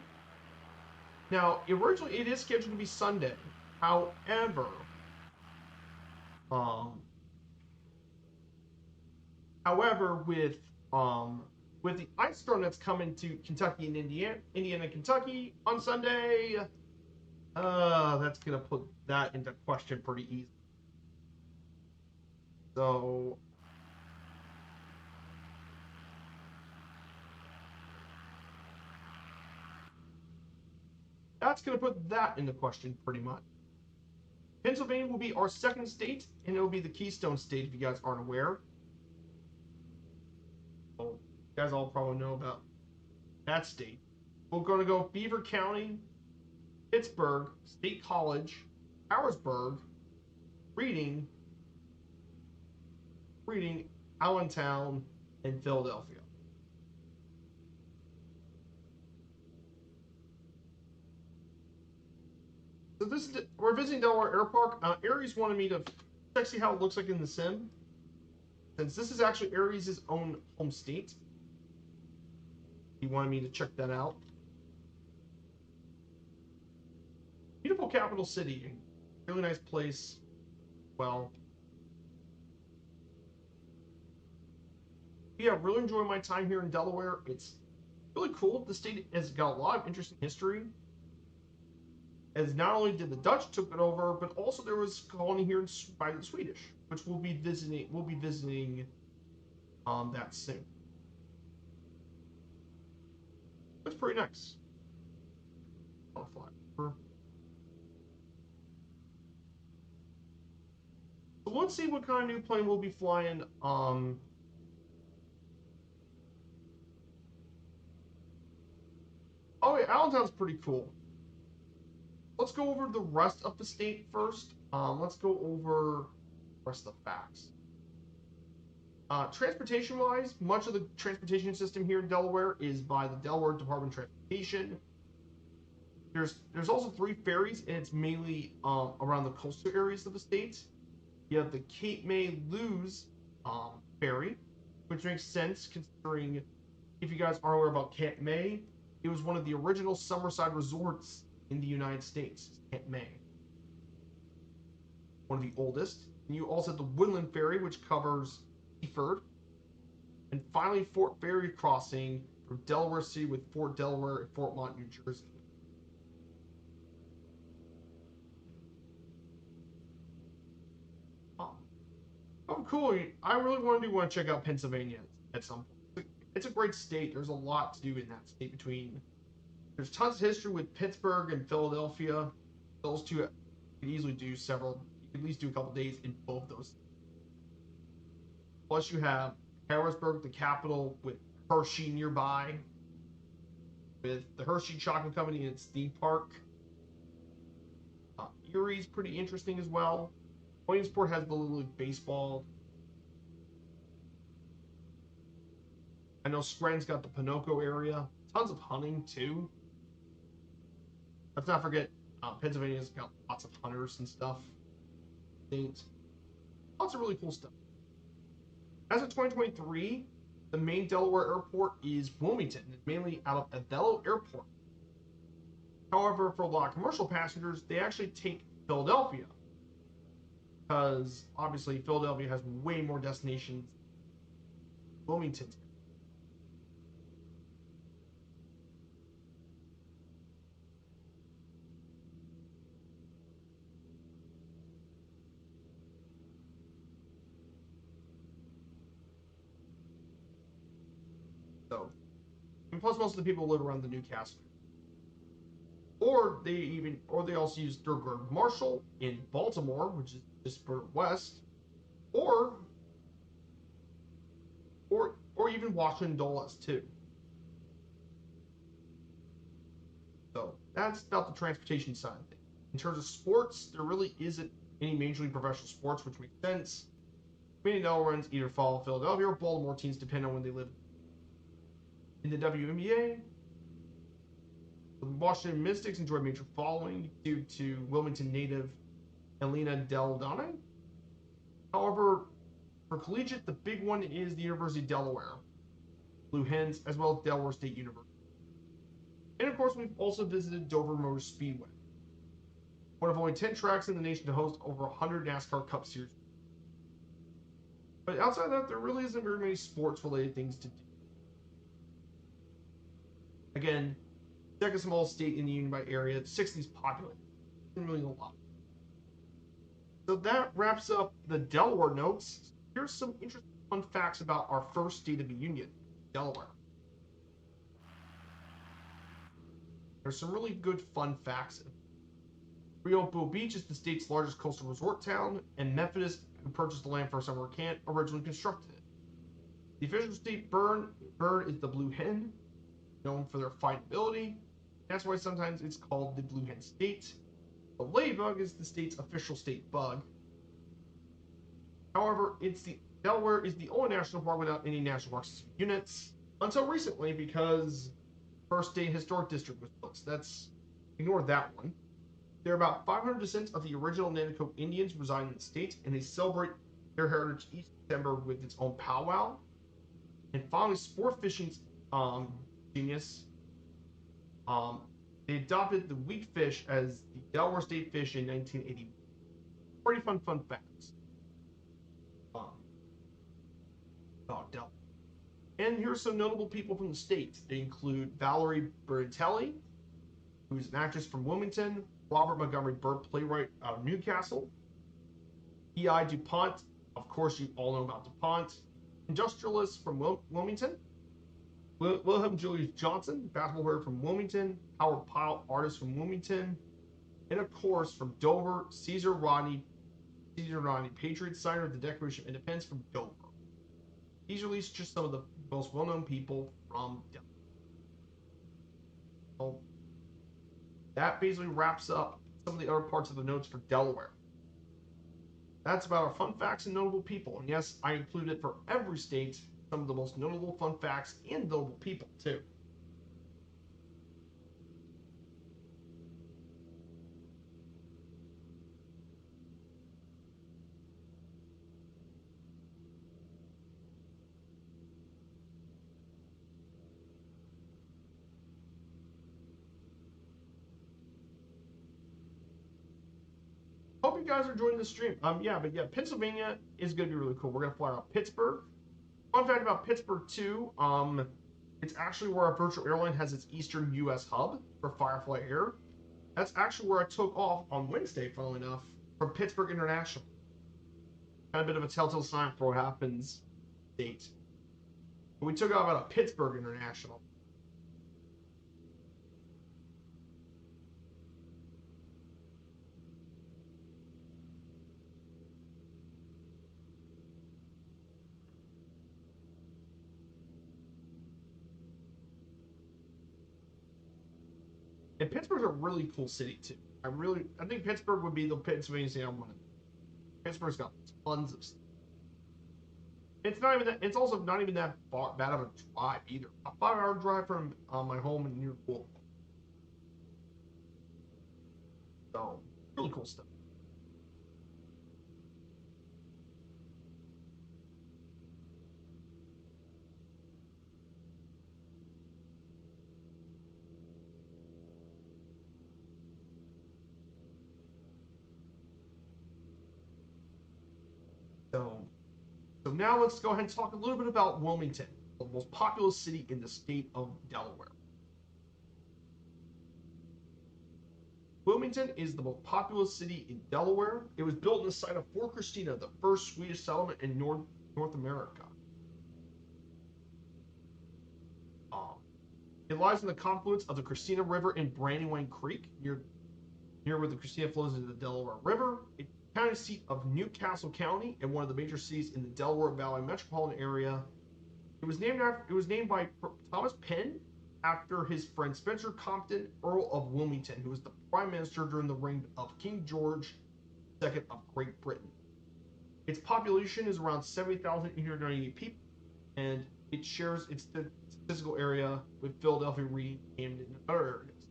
Now, originally it is scheduled to be Sunday. However, with the ice storm that's coming to Kentucky and Indiana and Kentucky on Sunday, that's gonna put that into question pretty easily. So that's going to put that into question pretty much. Pennsylvania will be our second state, and it will be the Keystone State if you guys aren't aware. So you guys all probably know about that state. We're going to go Beaver County, Pittsburgh, State College, Harrisburg, Reading, Allentown, and Philadelphia. So we're visiting Delaware Air Park. Aries wanted me to check see how it looks like in the sim. Since this is actually Aries' own home state, he wanted me to check that out. Beautiful capital city, really nice place. Well, yeah, really enjoying my time here in Delaware. It's really cool. The state has got a lot of interesting history. As not only did the Dutch took it over, but also there was a colony here by the Swedish, which we'll be visiting. We'll be visiting that soon. It's pretty nice. I'll fly over. So let's see what kind of new plane we'll be flying. Oh yeah, Allentown's pretty cool. Let's go over the rest of the state first. Let's go over the rest of the facts. Transportation-wise, much of the transportation system here in Delaware is by the Delaware Department of Transportation. There's also 3 ferries, and it's mainly around the coastal areas of the state. You have the Cape May Lewes ferry, which makes sense considering, if you guys aren't aware about Cape May, it was one of the original summerside resorts in the United States. Cape May, one of the oldest. And you also have the Woodland Ferry, which covers Seaford. And finally, Fort Ferry crossing from Delaware City with Fort Delaware and Fort Mont, New Jersey. Oh, cool. I really want to check out Pennsylvania at some point. It's a great state. There's a lot to do in that state there's tons of history with Pittsburgh and Philadelphia. Those two, you could easily do several, you could at least do a couple days in both those. Plus you have Harrisburg, the capital, with Hershey nearby, with the Hershey Chocolate Company and its theme park. Erie's pretty interesting as well. Williamsport has the Little League Baseball. I know Scranton's got the Pinoco area. Tons of hunting, too. Let's not forget, Pennsylvania's got lots of hunters and stuff. Lots of really cool stuff. As of 2023, the main Delaware airport is Wilmington, mainly out of Othello Airport. However, for a lot of commercial passengers, they actually take Philadelphia, because obviously Philadelphia has way more destinations than Wilmington. So, and plus most of the people live around the Newcastle. Or they also use Thurgood Marshall in Baltimore, which is just further west, or even Washington Dulles too. So that's about the transportation side of things. In terms of sports, there really isn't any major league professional sports, which makes sense. Many Delawareans either follow Philadelphia or Baltimore teams, depending on when they live. In the WNBA, the Washington Mystics enjoy major following due to Wilmington native Elena Del Donne. However, for collegiate, the big one is the University of Delaware, Blue Hens, as well as Delaware State University. And of course, we've also visited Dover Motor Speedway, one of only 10 tracks in the nation to host over 100 NASCAR Cup Series. But outside of that, there really isn't very many sports-related things to do. Again, second smallest state in the Union by area, 60s populated. Isn't really a lot. So that wraps up the Delaware notes. Here's some interesting fun facts about our first state of the Union, Delaware. There's some really good fun facts. Rio Beach is the state's largest coastal resort town, and Memphis, who purchased the land for a summer camp, originally constructed it. The official state bird is the blue hen, known for their fine ability. That's why sometimes it's called the Blue Hen State. The ladybug is the state's official state bug. However, Delaware is the only national park without any national park system units until recently, because first state historic district was built. So ignore that one. There are about 500 descendants of the original Nanticoke Indians residing in the state, and they celebrate their heritage each December with its own powwow. And finally, sport fishing's genius. They adopted the weakfish as the Delaware state fish in 1980. Pretty fun facts. About Delaware. And here's some notable people from the state. They include Valerie Bertelli, who's an actress from Wilmington, Robert Montgomery Burt, playwright out of Newcastle, E.I. DuPont, of course you all know about DuPont, industrialist from Wilmington, Wilhelm Julius Johnson, basketball player from Wilmington, Howard Pyle, artist from Wilmington, and of course from Dover, Caesar Rodney, Patriot signer of the Declaration of Independence from Dover. These are at least just some of the most well-known people from Delaware. So that basically wraps up some of the other parts of the notes for Delaware. That's about our fun facts and notable people. And yes, I included for every state some of the most notable fun facts and notable people too. Hope you guys are enjoying the stream. Pennsylvania is going to be really cool. We're going to fly out Pittsburgh. Fun fact about Pittsburgh too, it's actually where our virtual airline has its Eastern U.S. hub for Firefly Air. That's actually where I took off on Wednesday, funnily enough, from Pittsburgh International. Kind of a bit of a telltale sign for what happens date. But we took off out of Pittsburgh International. And Pittsburgh's a really cool city too. I think Pittsburgh would be the Pennsylvania city I want to. Pittsburgh's got tons of stuff. It's not even that. It's also not even that bad of a drive either. A 5-hour drive from my home in New York. So really cool stuff. So so now let's go ahead and talk a little bit about Wilmington, the most populous city in the state of Delaware. Wilmington is the most populous city in Delaware. It was built on the site of Fort Christina, the first Swedish settlement in North America. Um, it lies in the confluence of the Christina River and Brandywine Creek, near where the Christina flows into the Delaware River. It's the county seat of Newcastle County and one of the major cities in the Delaware Valley metropolitan area. It was named by Thomas Penn after his friend Spencer Compton, Earl of Wilmington, who was the prime minister during the reign of King George II of Great Britain. Its population is around 70,898 people, and it shares its statistical area with Philadelphia, Reading, Camden, and other areas,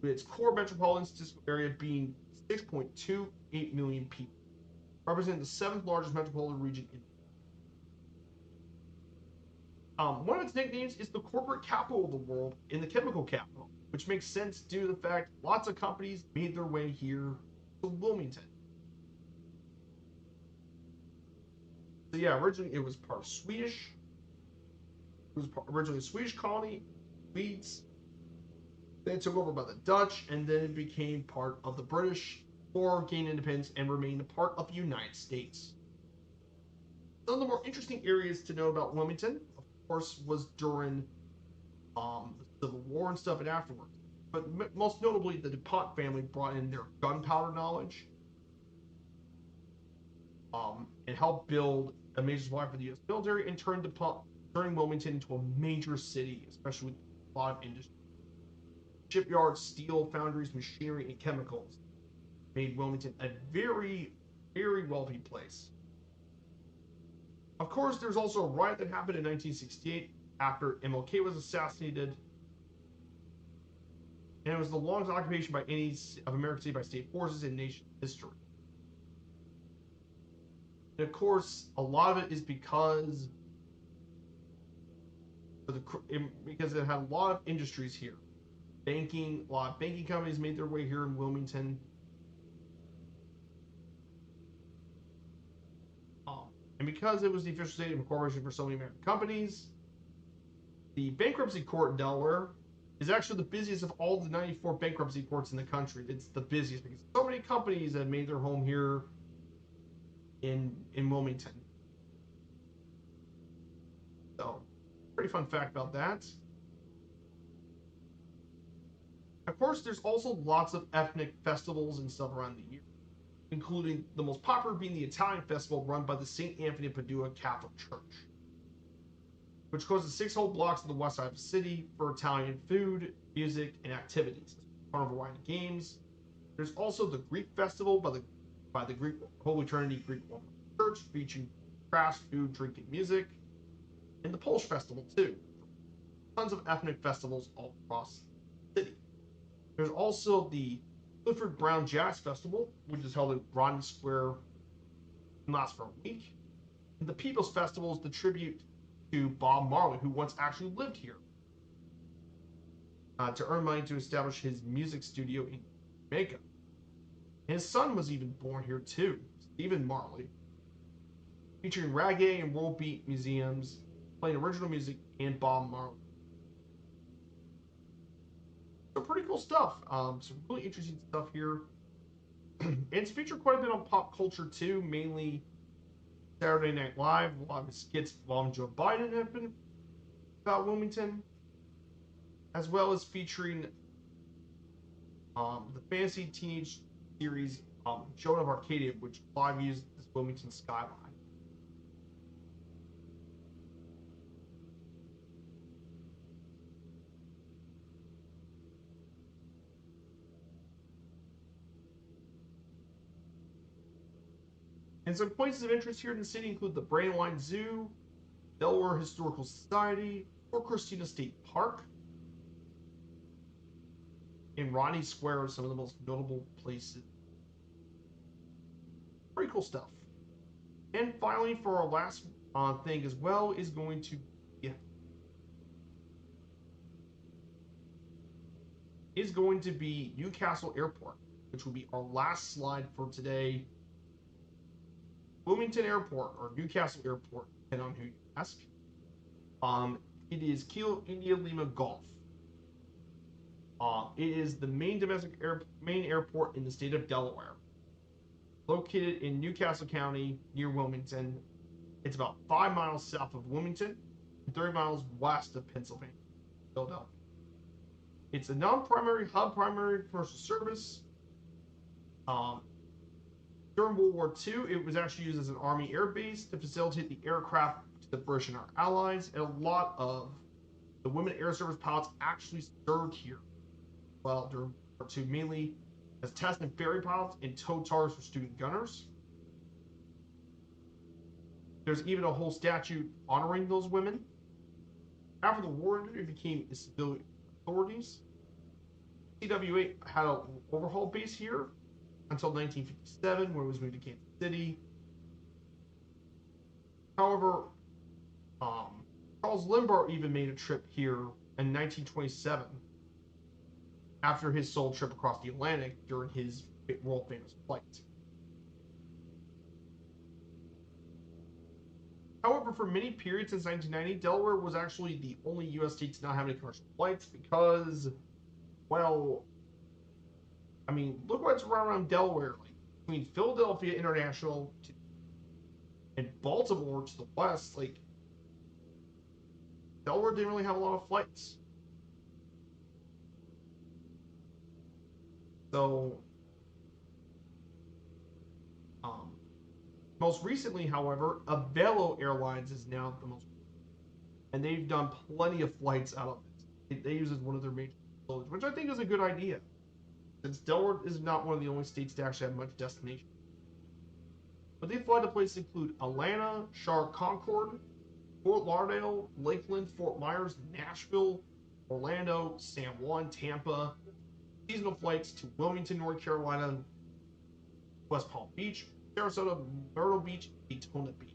with its core metropolitan statistical area being 6.28 million people, representing the seventh largest metropolitan region in. One of its nicknames is the corporate capital of the world and the chemical capital, which makes sense due to the fact lots of companies made their way here to Wilmington. So yeah, originally it was part Swedish. It was originally a Swedish colony, Swedes. Then it took over by the Dutch, and then it became part of the British or gained independence and remained a part of the United States. Some of the more interesting areas to know about Wilmington, of course, was during the Civil War and stuff and afterwards. But most notably, the DuPont family brought in their gunpowder knowledge and helped build a major supply for the U.S. military and turning Wilmington into a major city, especially with a lot of industry. Shipyards, steel foundries, machinery, and chemicals made Wilmington a very, very wealthy place. Of course, there's also a riot that happened in 1968 after MLK was assassinated, and it was the longest occupation by any of American city by state forces in nation history. And of course, a lot of it is because it had a lot of industries here. A lot of banking companies made their way here in Wilmington. And because it was the official state of incorporation for so many American companies, the bankruptcy court in Delaware is actually the busiest of all the 94 bankruptcy courts in the country. It's the busiest because so many companies have made their home here in Wilmington. So, pretty fun fact about that. Of course, there's also lots of ethnic festivals and stuff around the year, including the most popular being the Italian festival run by the St. Anthony of Padua Catholic Church, which closes 6 whole blocks on the west side of the city for Italian food, music, and activities. Carnival Wine Games. There's also the Greek Festival by the Greek Holy Trinity Greek Church, featuring crafts, food, drink, and music, and the Polish Festival too. Tons of ethnic festivals all across the city. There's also the Clifford Brown Jazz Festival, which is held at Brodin Square and lasts for a week. And the People's Festival is the tribute to Bob Marley, who once actually lived here, to earn money to establish his music studio in Jamaica. And his son was even born here too, Stephen Marley, featuring reggae and world beat museums, playing original music and Bob Marley. So pretty cool stuff. Some really interesting stuff here. And it's featured quite a bit on pop culture too, mainly Saturday Night Live. A lot of skits involving Joe Biden have been about Wilmington, as well as featuring the fantasy teenage series Joan of Arcadia, which live used this Wilmington skyline. And some places of interest here in the city include the Brandywine Zoo, Delaware Historical Society, or Christina State Park. And Ronnie Square are some of the most notable places. Pretty cool stuff. And finally, for our last thing as well is going to be Newcastle Airport, which will be our last slide for today. Bloomington Airport or Newcastle Airport, depending on who you ask. It is Kilo India Lima Golf. It is the main main airport in the state of Delaware, located in Newcastle County near Wilmington. It's about 5 miles south of Wilmington and 30 miles west of Pennsylvania, Philadelphia. It's a non-primary primary commercial service. During World War II, it was actually used as an Army air base to facilitate the aircraft to the British and our allies, and a lot of the women air service pilots actually served here. Well, during World War II, mainly as test and ferry pilots and tow tars for student gunners. There's even a whole statute honoring those women. After the war ended, it became civilian authorities. CWA had an overhaul base here until 1957, when it was moved to Kansas City. However, Charles Lindbergh even made a trip here in 1927 after his sole trip across the Atlantic during his world famous flight. However, for many periods since 1990, Delaware was actually the only U.S. state to not have any commercial flights because, well, I mean, look what's around Delaware. Like, between Philadelphia International and Baltimore to the west, like, Delaware didn't really have a lot of flights. So, most recently, however, Avelo Airlines is now the most, and they've done plenty of flights out of it. They use it as one of their major facilities, which I think is a good idea, since Delaware is not one of the only states to actually have much destination. But they fly to places include Atlanta, Charlotte, Concord, Fort Lauderdale, Lakeland, Fort Myers, Nashville, Orlando, San Juan, Tampa. Seasonal flights to Wilmington, North Carolina, West Palm Beach, Sarasota, Myrtle Beach, Daytona Beach.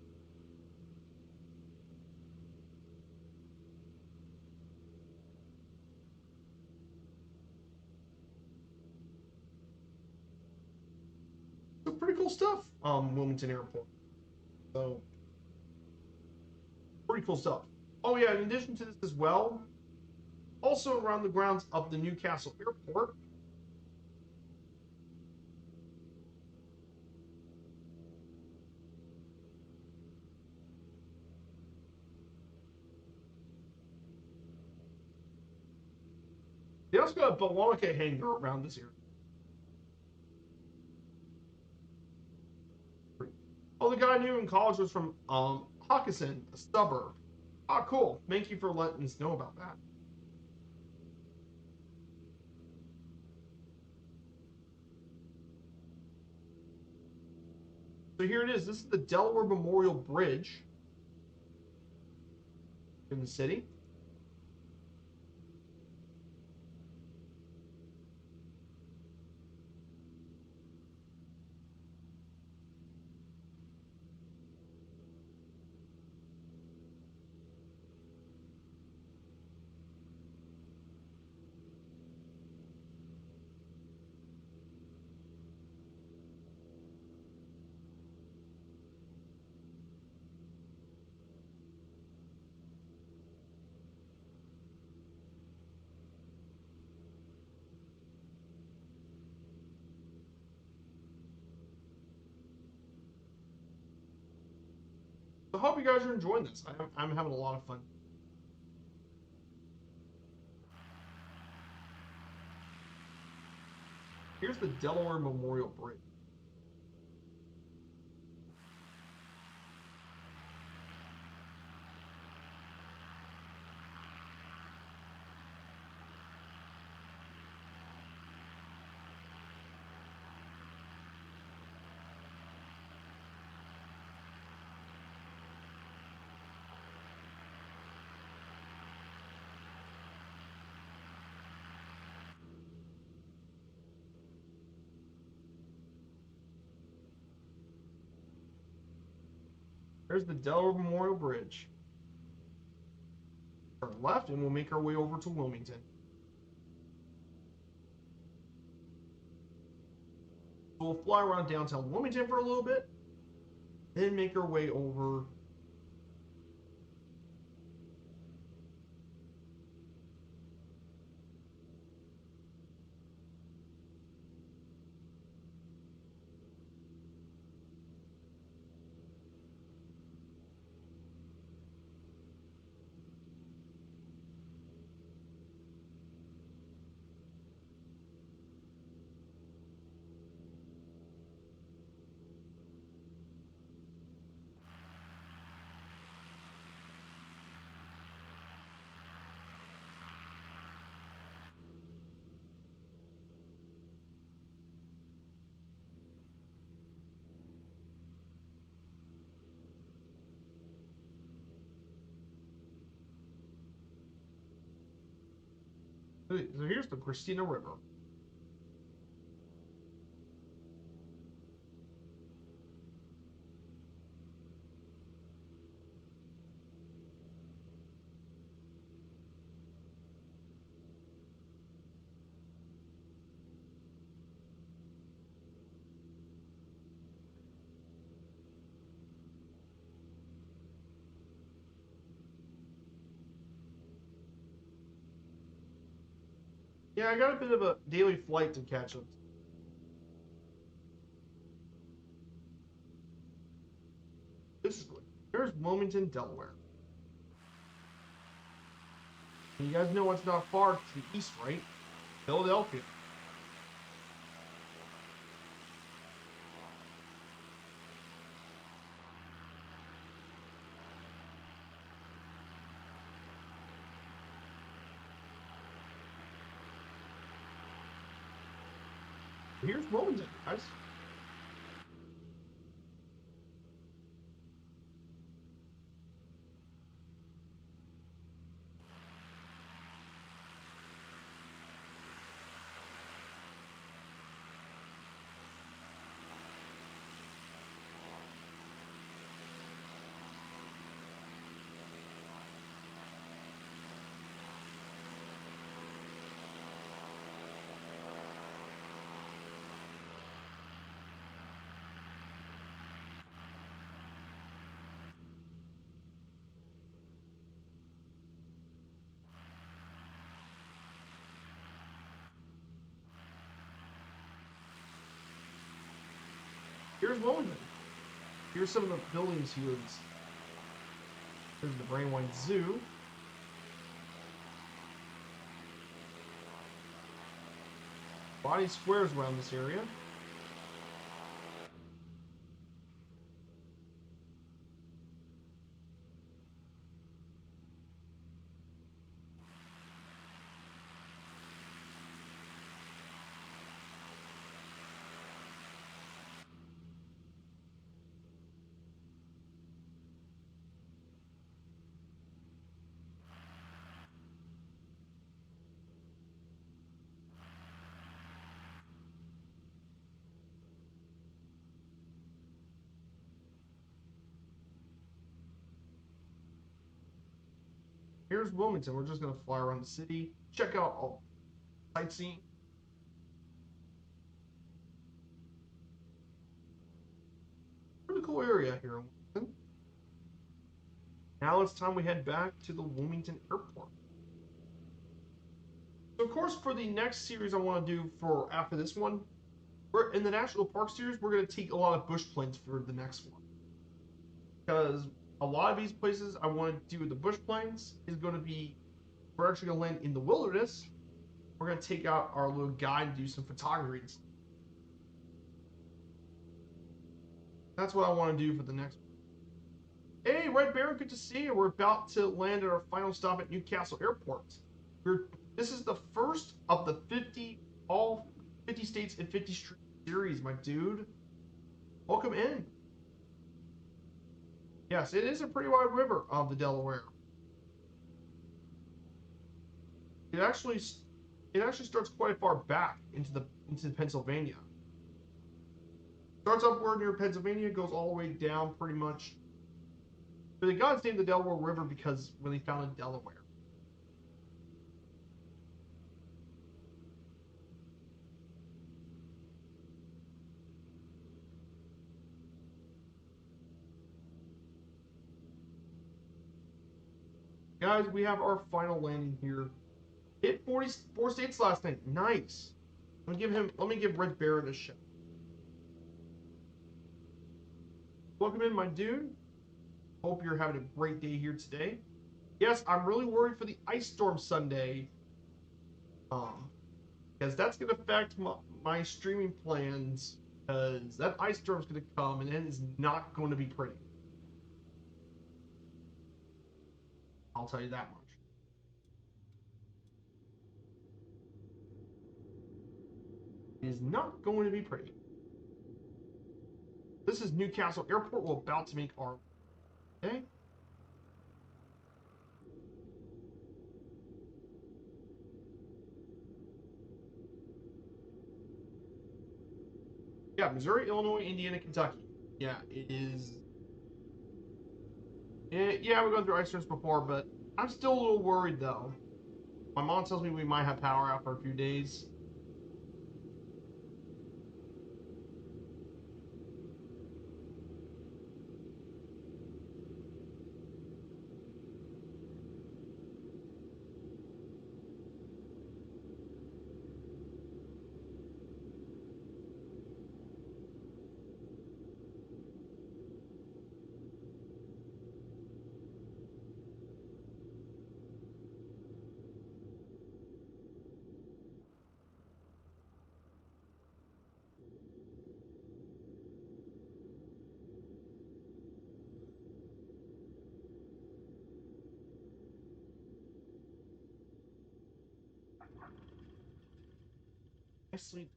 So pretty cool stuff, Wilmington Airport. So pretty cool stuff. Oh yeah, in addition to this as well, also around the grounds of the Newcastle Airport, they also got a Bellonica hangar around this area. Oh, the guy I knew in college was from Hockinson, a suburb. Ah, cool. Thank you for letting us know about that. So here it is. This is the Delaware Memorial Bridge in the city. So I hope you guys are enjoying this. I'm having a lot of fun. Here's the Delaware Memorial Bridge. There's the Delaware Memorial Bridge. Turn left and we'll make our way over to Wilmington. So we'll fly around downtown Wilmington for a little bit, then make our way over. So here's the Christina River. Yeah, I got a bit of a daily flight to catch up. This is good. There's Wilmington, Delaware. And you guys know it's not far to the east, right? Philadelphia. Here's Wilmington, guys. Here's Wilmington. Here's some of the buildings here. There's the Brandywine Zoo. Body squares around this area. Here's Wilmington. We're just going to fly around the city, check out all sightseeing. Pretty cool area here in Wilmington. Now it's time we head back to the Wilmington Airport. So, of course, for the next series I want to do for after this one, we're in the National Park series, we're going to take a lot of bush planes for the next one. Because a lot of these places I want to do with the bush planes is going to be, we're actually going to land in the wilderness. We're going to take out our little guide and do some photography. That's what I want to do for the next one. Hey, Red Baron, good to see you. We're about to land at our final stop at Newcastle Airport. This is the first of the all 50 states and 50 streets series, my dude. Welcome in. Yes, it is a pretty wide river of the Delaware. It actually starts quite far back into Pennsylvania. Starts up where near Pennsylvania, goes all the way down pretty much But the gods named the Delaware River because when they founded Delaware. Guys, we have our final landing here. Hit 44 states last night. Nice. Let me give Red Baron a shot. Welcome in, my dude. Hope you're having a great day here today. Yes, I'm really worried for the ice storm Sunday. Because that's going to affect my streaming plans. Because that ice storm's going to come and it is not going to be pretty. I'll tell you that much. It is not going to be pretty. This is Newcastle Airport. We're about to make our... Okay? Yeah, Missouri, Illinois, Indiana, Kentucky. Yeah, it is... Yeah, we've gone through ice storms before, but I'm still a little worried, though. My mom tells me we might have power out for a few days. I sleep.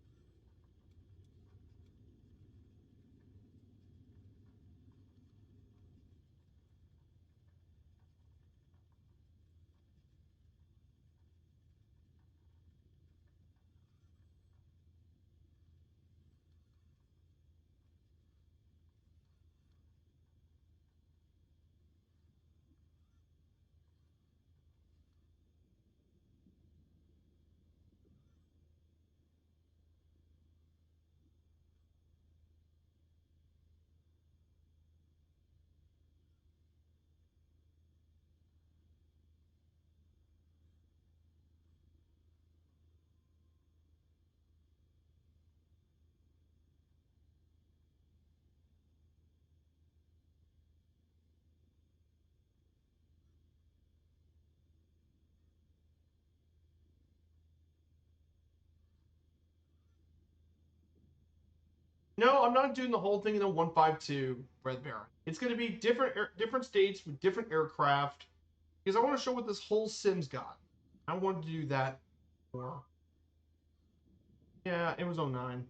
No, I'm not doing the whole thing in the 152 Red Baron. It's going to be different states with different aircraft because I want to show what this whole sim's got. I wanted to do that more. Yeah, it was 09.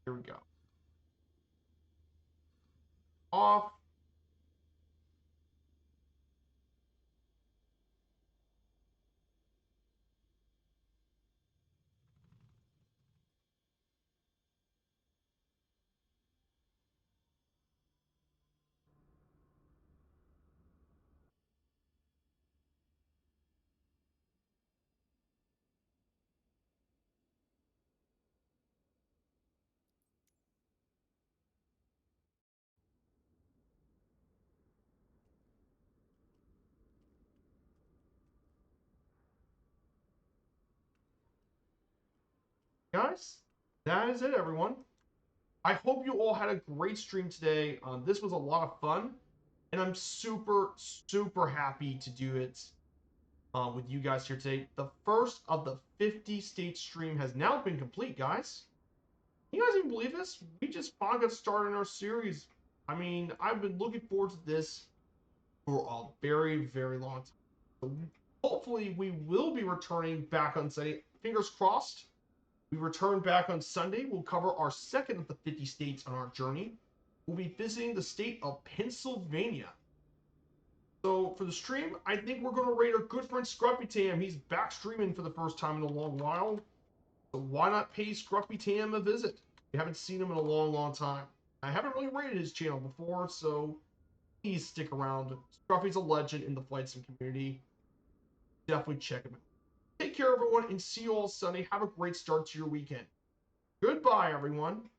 Here we go. Off. Guys, that is it, everyone. I hope you all had a great stream today. This was a lot of fun, and I'm super, super happy to do it with you guys here today. The first of the 50-state stream has now been complete, guys. Can you guys even believe this? We just finally got started in our series. I mean, I've been looking forward to this for a very, very long time. So hopefully, we will be returning back on Sunday. Fingers crossed. We return back on Sunday. We'll cover our second of the 50 states on our journey. We'll be visiting the state of Pennsylvania. So for the stream, I think we're going to raid our good friend Scruffy Tam. He's back streaming for the first time in a long while. So why not pay Scruffy Tam a visit? We haven't seen him in a long, long time. I haven't really rated his channel before, so please stick around. Scruffy's a legend in the flight sim community. Definitely check him out. Take care, everyone, and see you all Sunday. Have a great start to your weekend. Goodbye, everyone.